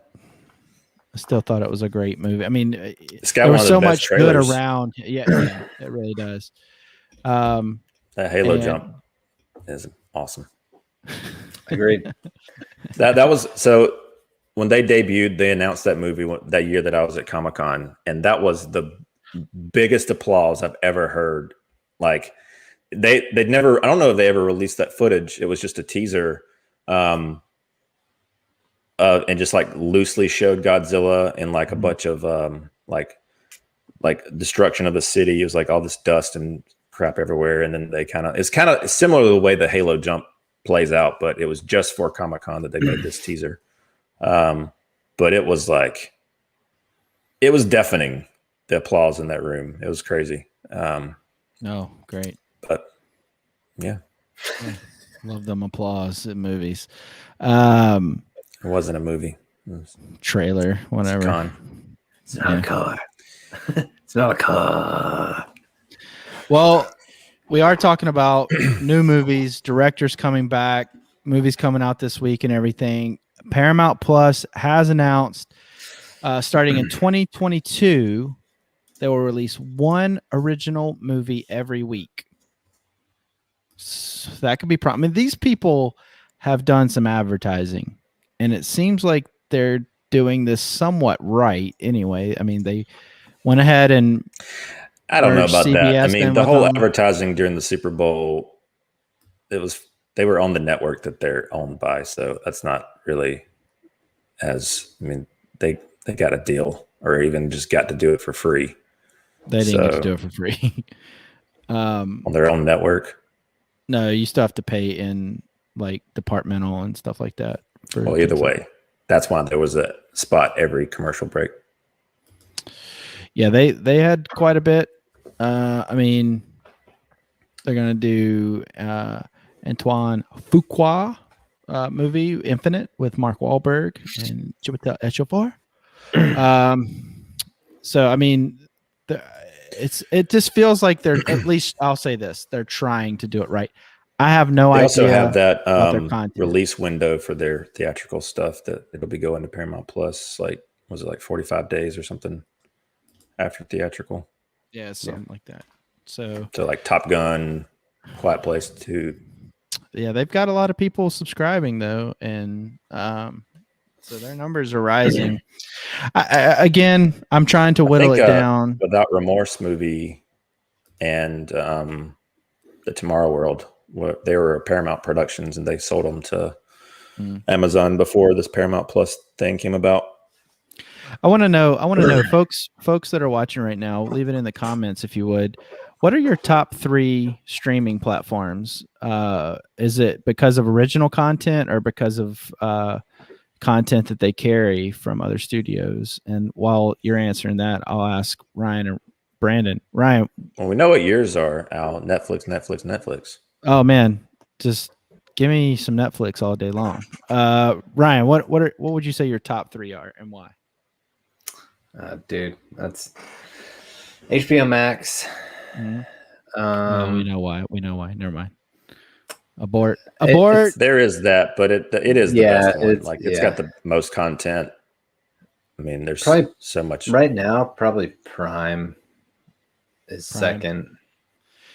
I still thought it was a great movie. I mean, It's got there one was of the so best much good trailers. around. Yeah, it really does. That Halo and- jump is awesome. Agreed. That was so when they debuted, they announced that movie that year that I was at Comic-Con, and that was the biggest applause I've ever heard. Like they'd never, I don't know if they ever released that footage. It was just a teaser. And just like loosely showed Godzilla and like a bunch of like destruction of the city. It was like all this dust and crap everywhere, and then it's kind of similar to the way the Halo jump plays out, but it was just for Comic-Con that they made this teaser. But it was deafening, the applause in that room. It was crazy. No, great. But yeah, Love them applause in movies. it wasn't a movie. It was Trailer, whatever. con. It's not a car. It's not a car. Well, we are talking about new movies, directors coming back, movies coming out this week and everything. Paramount Plus has announced starting in 2022, they will release one original movie every week. So that could be I mean, these people have done some advertising, and it seems like they're doing this somewhat right anyway. I mean, they went ahead and I don't know merged about that. I CBS mean, in the with whole them. advertising during the Super Bowl, they were on the network that they're owned by, so that's not really they got a deal or even just got to do it for free. They didn't get to do it for free. On their own network. No, you still have to pay in like departmental and stuff like that. Well, either way, that's why there was a spot every commercial break. Yeah, they had quite a bit. I mean, they're gonna do Antoine Fuqua movie Infinite with Mark Wahlberg and Chiwetel Ejiofor. So I mean, it just feels like they're, at least I'll say this, they're trying to do it right. I have no They idea. also have that their content. release window for their theatrical stuff that it'll be going to Paramount Plus. Like, was it like 45 days or something after theatrical? Yeah, something like that. So like Top Gun, Quiet Place 2. Yeah, they've got a lot of people subscribing though, and so their numbers are rising. Again, I'm trying to whittle it down. Without Remorse movie and the Tomorrow World, they were Paramount Productions, and they sold them to Amazon before this Paramount Plus thing came about. I want to know, folks that are watching right now, leave it in the comments if you would. What are your top 3 streaming platforms? Is it because of original content or because of content that they carry from other studios? And while you're answering that, I'll ask Ryan and Brandon. Ryan. Well, we know what yours are, Al. Netflix. Oh man, just give me some Netflix all day long. Ryan, what would you say your top 3 are and why? Dude, that's HBO Max. Mm-hmm. We know why. Never mind. Abort. There is that, but it is the best one. It's got the most content. I mean, there's probably so much right now. Probably Prime is second.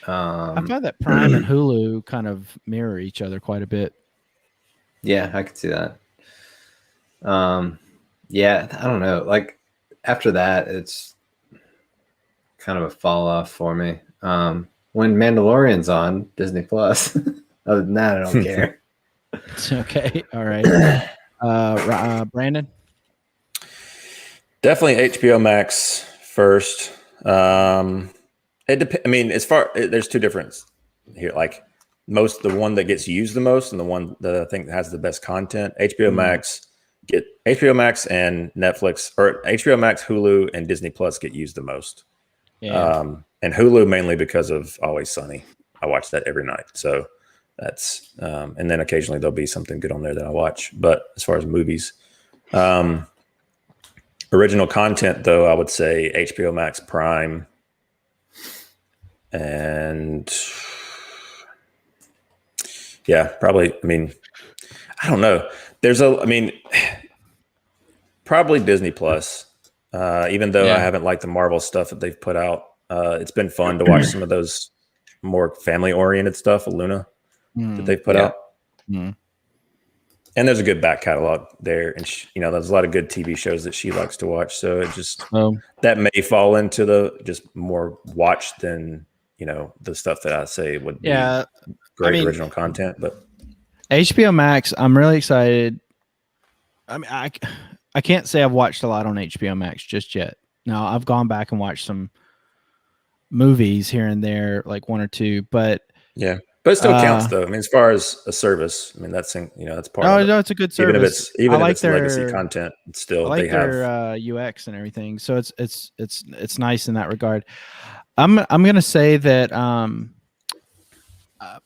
I find that Prime and Hulu kind of mirror each other quite a bit. Yeah, I could see that. Yeah, I don't know. Like after that, it's kind of a fall off for me. When Mandalorian's on Disney Plus, other than that, I don't care. Okay, all right. Brandon, definitely HBO Max first. I mean, there's two differences here. Like the one that gets used the most, and the one that I think has the best content. HBO Max and Netflix, or HBO Max, Hulu, and Disney Plus get used the most. Yeah. And Hulu mainly because of Always Sunny. I watch that every night. So that's and then occasionally there'll be something good on there that I watch. But as far as movies, original content though, I would say HBO Max, Prime, and yeah, probably. I mean, I don't know. Probably Disney Plus. Even though I Yeah. haven't liked the Marvel stuff that they've put out, it's been fun to watch some of those more family-oriented stuff, Luna, that they've put out. Mm. And there's a good back catalog there, and there's a lot of good TV shows that she likes to watch. So it just that may fall into the just more watch than the stuff that I say would be great original content. But HBO Max, I'm really excited. I mean, I can't say I've watched a lot on HBO Max just yet. Now I've gone back and watched some movies here and there, like one or two, but yeah. But it still counts, though. I mean, as far as a service, I mean, that's part of it. No, it's a good service. Even if it's legacy content, it's still I like their UX and everything. So it's nice in that regard. I'm gonna say that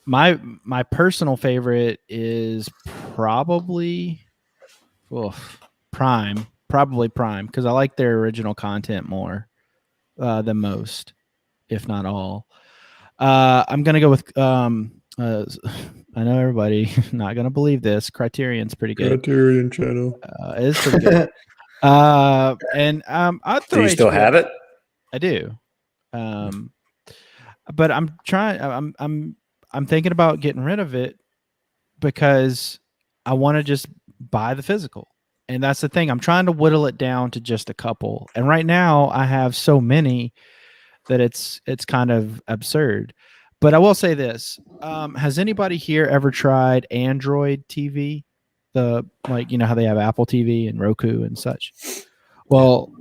my personal favorite is probably Prime, because I like their original content more than most, if not all. I'm gonna go with I know everybody not gonna believe this. Criterion's pretty good. Criterion Channel. It is pretty good. And I'd throw. Do you still have it? I do. But I'm trying. I'm thinking about getting rid of it because I want to just buy the physical. And that's the thing. I'm trying to whittle it down to just a couple. And right now I have so many that it's kind of absurd. But I will say this. Has anybody here ever tried Android TV? How they have Apple TV and Roku and such. Well,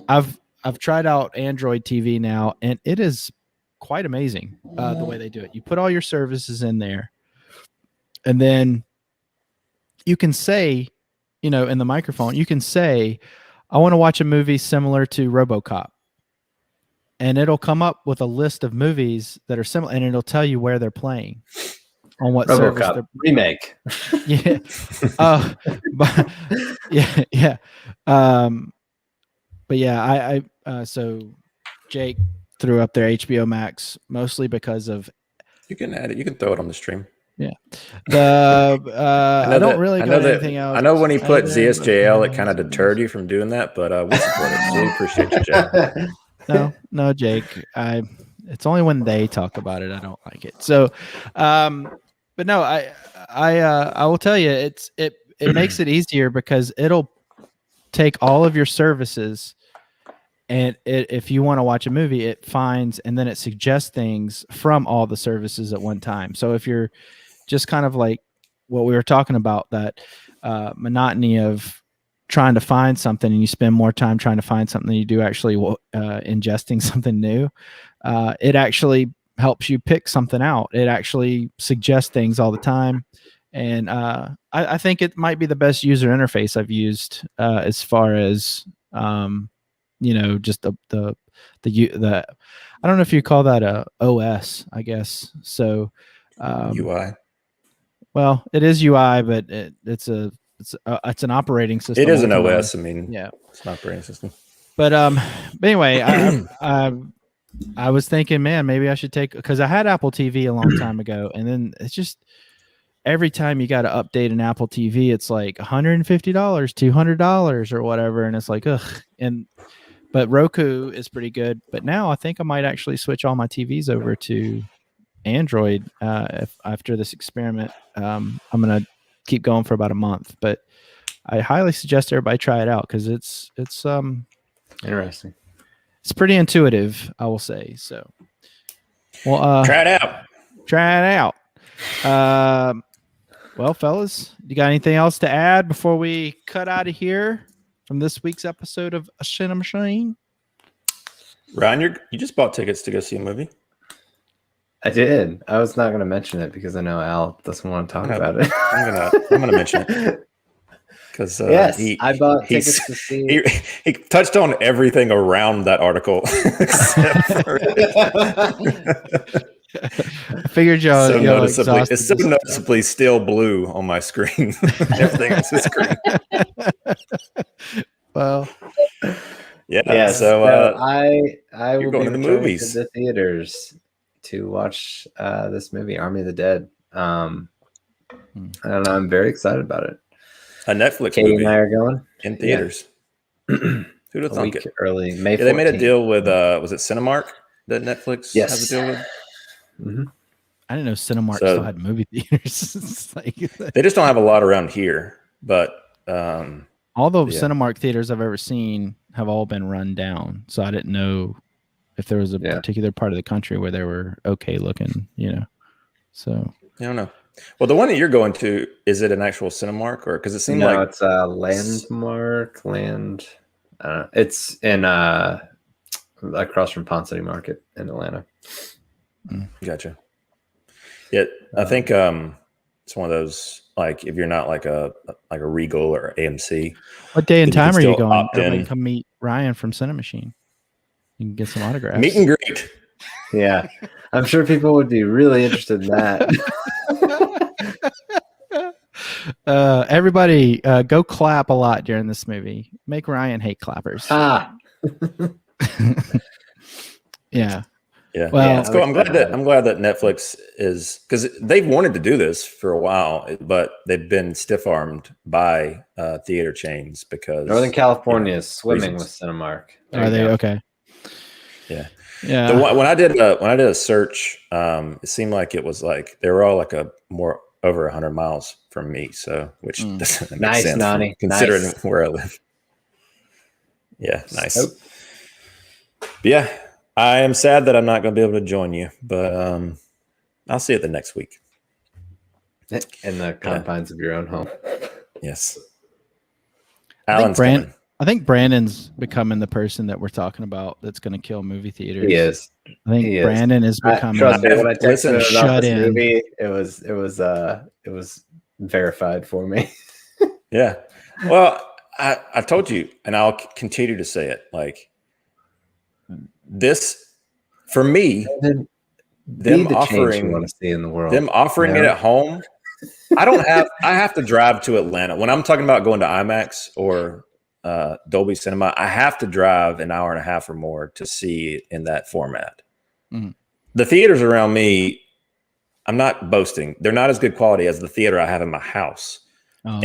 I've tried out Android TV now, and it is quite amazing the way they do it. You put all your services in there, and then you can say, in the microphone, you can say, I want to watch a movie similar to RoboCop. And it'll come up with a list of movies that are similar, and it'll tell you where they're playing on what service they're remake. Yeah. But yeah. But yeah, so Jake threw up their HBO Max mostly because of. You can add it. You can throw it on the stream. Yeah. I don't really got anything else. I know when he put ZSJL, it kind of deterred you from doing that, but we support it. So we appreciate you, Jake. No, Jake. It's only when they talk about it I don't like it. So, but no, I will tell you, it makes it easier because it'll take all of your services, and if you want to watch a movie, it finds and then it suggests things from all the services at one time. So if you're just kind of like what we were talking about, that monotony of trying to find something, and you spend more time trying to find something than you do actually ingesting something new, it actually helps you pick something out. It actually suggests things all the time. And I think it might be the best user interface I've used as far as, just the I don't know if you call that a OS, I guess. So UI. Well, it is UI, but it's an operating system. It is an OS. I mean, yeah, it's an operating system. But anyway, I was thinking, man, maybe I should because I had Apple TV a long time ago, and then it's just every time you got to update an Apple TV, it's like $150, $200 or whatever, and it's like, ugh. But Roku is pretty good. But now I think I might actually switch all my TVs over to Android after this experiment. I'm gonna keep going for about a month, but I highly suggest everybody try it out because it's interesting. It's pretty intuitive, I will say. So, well, try it out. Try it out. Well, fellas, you got anything else to add before we cut out of here from this week's episode of CiNEMACHiNE? Ryan, you just bought tickets to go see a movie. I did. I was not going to mention it because I know Al doesn't want to talk about it. I'm gonna mention it because yes, I bought tickets to see. He touched on everything around that article. I figured y'all it's so noticeably still blue on my screen. Everything else is green. Well, yeah. So I will going be to the movies, to the theaters to watch this movie, Army of the Dead. And I'm very excited about it. A Netflix Katie movie. and I are going in theaters. Who'd have A thunk week it? early, May 14th. Yeah, they made a deal with was it Cinemark that Netflix Yes. has a deal with? Mhm. I didn't know Cinemark So- still had movie theaters. It's like, They just don't have a lot around here, but all the Yeah. Cinemark theaters I've ever seen have all been run down. So I didn't know if there was a Yeah. particular part of the country where they were okay looking, So I don't know. Well, the one that you're going to, is it an actual Cinemark, or because it seemed No, like it's a Landmark. It's in across from Ponce City Market in Atlanta. gotcha. Yeah, I think it's one of those, like, if you're not like a Regal or AMC, what day and then you can time are you still going? opt Everybody in. come meet Ryan from CiNEMACHiNE. You can get some autographs. Meet and greet. Yeah, I'm sure people would be really interested in that. Everybody, go clap a lot during this movie. Make Ryan hate clappers. Yeah. Yeah, Well, it's cool. I'm glad that Netflix is, because they've wanted to do this for a while, but they've been stiff armed by theater chains because Northern California is swimming reasons. with Cinemark. There are you they go. okay? Yeah. Yeah. When I did a search, it seemed like it was like they were all like more over 100 miles from me. So, which doesn't make Nice, sense Nani. considering Nice. where I live. Yeah, nice. Nope. But yeah, I am sad that I'm not going to be able to join you, but I'll see you the next week. In the confines of your own home. Yes. I think Alan's coming. I think Brandon's becoming the person that we're talking about that's going to kill movie theaters. He is. I think He is. Brandon is becoming. Trust me, when I Listen, texted him shut about this in. movie, it was verified for me. Yeah. Well, I told you, and I'll continue to say it. Like, this, for me, Be them the change you offering want to see in the world. it at home. I have to drive to Atlanta. When I'm talking about going to IMAX or Dolby Cinema, I have to drive an hour and a half or more to see it in that format. Mhm. The theaters around me, I'm not boasting, they're not as good quality as the theater I have in my house. And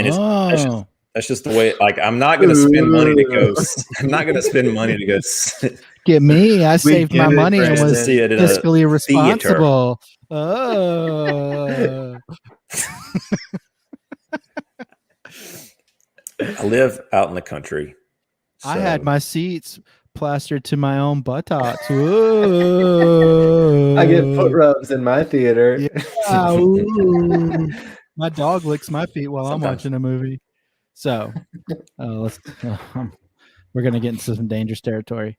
that's just the way. Like, I'm not going to spend money to go. I'm not going to spend money to go. Get me. I saved my money and Brandon. was See it in a fiscally responsible. Oh. I live out in the country. I had so- my seats plastered to my own buttocks. Whoa. I get foot rubs in my theater. Yeah, ooh. My dog licks my feet while I'm Sometimes. watching a movie. So we're gonna get into some dangerous territory.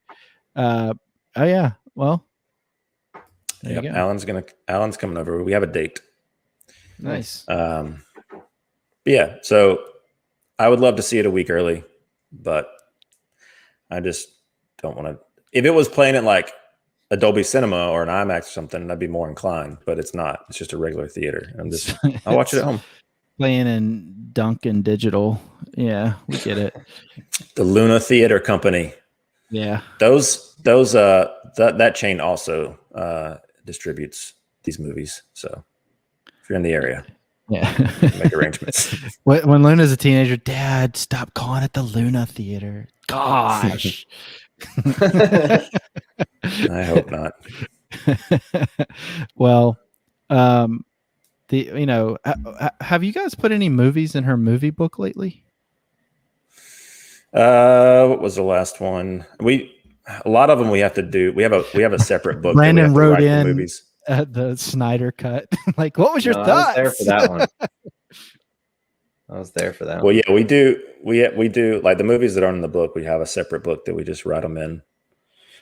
Oh yeah. Well, there you go. Alan's coming over. We have a date. Nice. Yeah. So I would love to see it a week early, but I just don't want to. If it was playing at like a Dolby Cinema or an IMAX or something, I'd be more inclined. But it's not. It's just a regular theater. I'll watch it at home. Playing in Duncan Digital. Yeah, we get it. The Luna Theater Company. Yeah. That chain also distributes these movies. So if you're in the area, Yeah. make arrangements. When Luna's a teenager, Dad, stop calling it the Luna Theater. Gosh. I hope not. Well, have you guys put any movies in her movie book lately? What was the last one? A lot of them we have to do. We have a separate book. Brandon that we have to wrote write the in movies. The Snyder cut. Like, what was your No, thoughts? I was there for that one. I was there for that Well, one. yeah, we do. We do, like, the movies that aren't in the book. We have a separate book that we just write them in,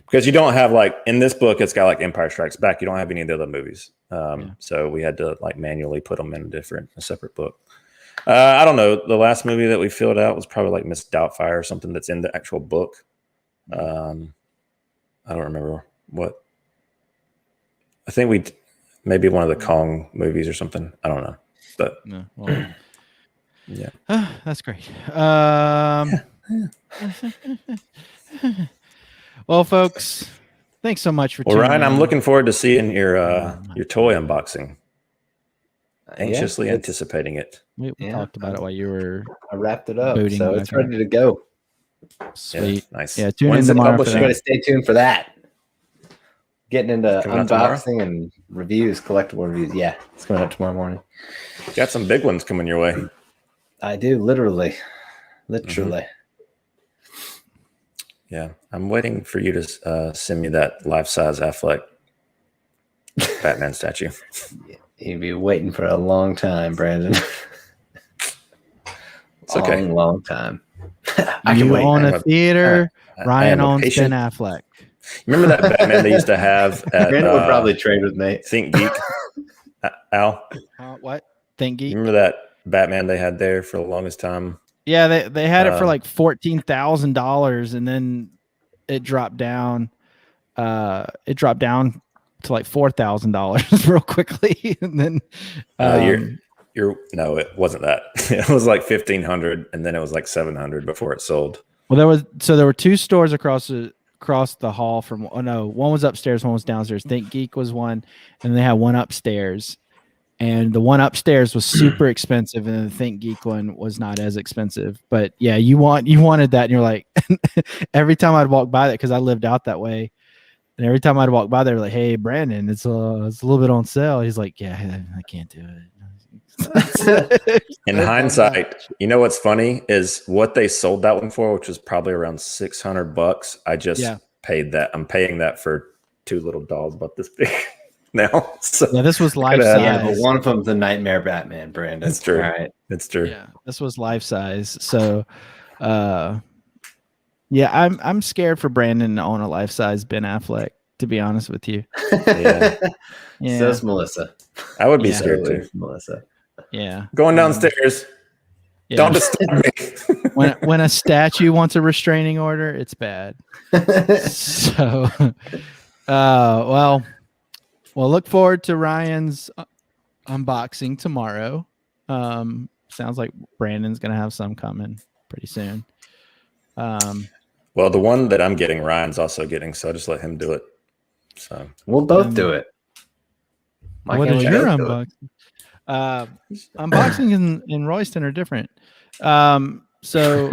because you don't have, like, in this book, it's got like Empire Strikes Back. You don't have any of the other movies. So we had to like manually put them in a separate book. I don't know. The last movie that we filled out was probably like Miss Doubtfire or something that's in the actual book. I don't remember what. I think maybe one of the Kong movies or something. I don't know, but No, well, yeah. That's great. Well, folks, thanks so much for Well, tuning Ryan, I'm in. looking forward to seeing your toy unboxing. Anxiously Yeah, anticipating it. We Yeah. talked about it while you were. I wrapped it up, Booting so my it's car. ready to go. Sweet. Yeah, nice. Yeah, tune in When's it tomorrow for publishing? You're gonna that. stay tuned for that. Getting into Coming out tomorrow? unboxing and reviews, collectible reviews. Yeah, it's coming out tomorrow morning. Got some big ones coming your way. I do, literally. Literally. Yeah, I'm waiting for you to send me that life-size Affleck Batman statue. You'd be waiting for a long time, Brandon. It's okay. Long time. I can You wait. own I'm a theater. I Ryan am a owns Ben patient. Affleck. Remember that Batman they used to have at Brandon would probably trade with me. Think Geek? Al, What? Think you Geek? remember that Batman they had there for the longest time? Yeah, they had it for like $14,000, and then it dropped down. It dropped down to like $4,000 real quickly, and then No, it wasn't that. It was like 1,500, and then it was like 700 before it sold. well, there were two stores across the hall from. Oh no, one was upstairs, one was downstairs. Think Geek was one, and they had one upstairs. And the one upstairs was super expensive, and the Think Geek one was not as expensive. But yeah, you wanted that, and you're like, every time I'd walk by that, because I lived out that way, and every time I'd walk by there, like, hey, Brandon, it's a little bit on sale. He's like, yeah, I can't do it. In hindsight, you know what's funny is what they sold that one for, which was probably around $600. I just paid that. I'm paying that for two little dolls about this big. Now, so yeah, this was life Yeah, size. but one of them's a Nightmare Batman, Brandon. It's true. All right. It's true. Yeah, this was life size. So, yeah, I'm scared for Brandon to own a life size Ben Affleck. To be honest with you, Yeah. yeah, So is Melissa. I would be Yeah. scared So too. is Melissa. yeah. Going downstairs. Yeah. Don't disturb me. when a statue wants a restraining order, it's bad. So, well, look forward to Ryan's unboxing tomorrow. Sounds like Brandon's gonna have some coming pretty soon. Well, the one that I'm getting, Ryan's also getting, so I just let him do it. So We'll both do it. Why what can't is we your both do it? unboxing? Unboxing and Royston are different. So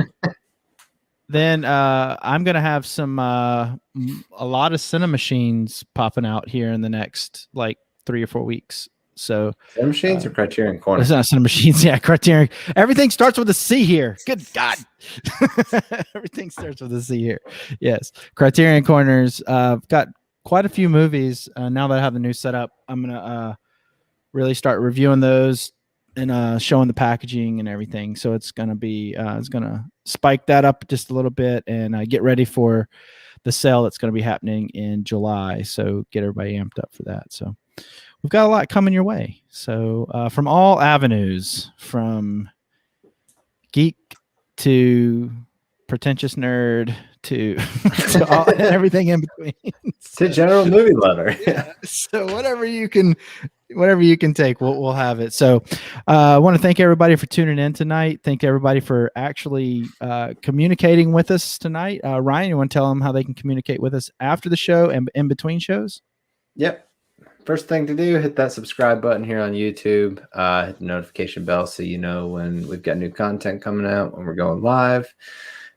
then I'm gonna have some a lot of CiNEMACHiNEs popping out here in the next like 3 or 4 weeks. So Some machines or Criterion Corner? it's not CiNEMACHiNEs, yeah, Criterion. Everything starts with a C here. Good God. Everything starts with a C here. Yes. Criterion Corners. Got quite a few movies. Now that I have the new setup, I'm gonna really start reviewing those and showing the packaging and everything. So it's gonna spike that up just a little bit and get ready for the sale that's gonna be happening in July. So get everybody amped up for that. So we've got a lot coming your way. So from all avenues, from geek to pretentious nerd to, everything in between. To general movie lover. Yeah. So whatever you can take, we'll have it. So I want to thank everybody for tuning in tonight. Thank everybody for actually communicating with us tonight. Ryan, you want to tell them how they can communicate with us after the show and in between shows? Yep. First thing to do, hit that subscribe button here on YouTube. Hit the notification bell so you know when we've got new content coming out, when we're going live.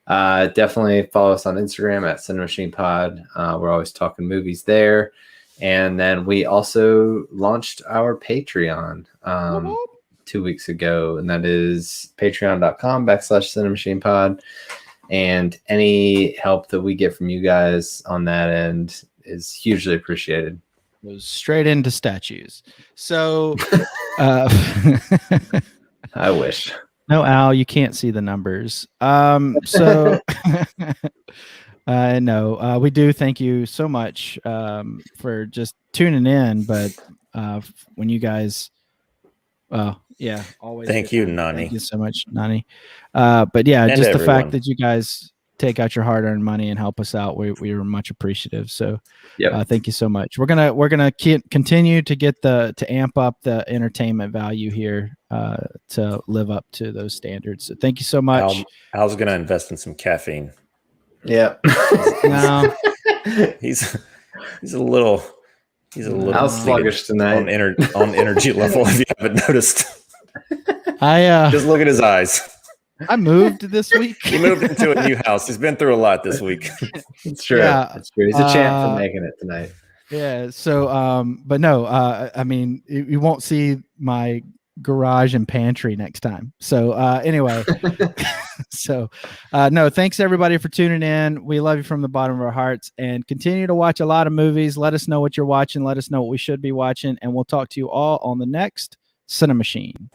Definitely follow us on Instagram at CiNEMAChinePod. We're always talking movies there. And then we also launched our Patreon 2 weeks ago, and that is patreon.com/CiNEMAChinePod. And any help that we get from you guys on that end is hugely appreciated. Goes straight into statues. So I wish. no, Al, you can't see the numbers. So no, we do thank you so much for just tuning in. But when you guys, yeah, always thank you, Thank Nani. you so much, Nani. But yeah, And just the everyone. fact that you guys take out your hard-earned money and help us out, we are much appreciative. So thank you so much. We're gonna continue to get to amp up the entertainment value here to live up to those standards. So thank you so much. Al's gonna invest in some caffeine. Yeah. No, He's a little How sluggish tonight. on energy level. If you haven't noticed, I just look at his eyes. I moved this week. He moved into a new house. He's been through a lot this week. It's true. Yeah, It's true. He's a champ for making it tonight. Yeah. So, but no, I mean, you won't see my garage and pantry next time. So, anyway, no, thanks everybody for tuning in. We love you from the bottom of our hearts, and continue to watch a lot of movies. Let us know what you're watching. Let us know what we should be watching, and we'll talk to you all on the next CiNEMAChine.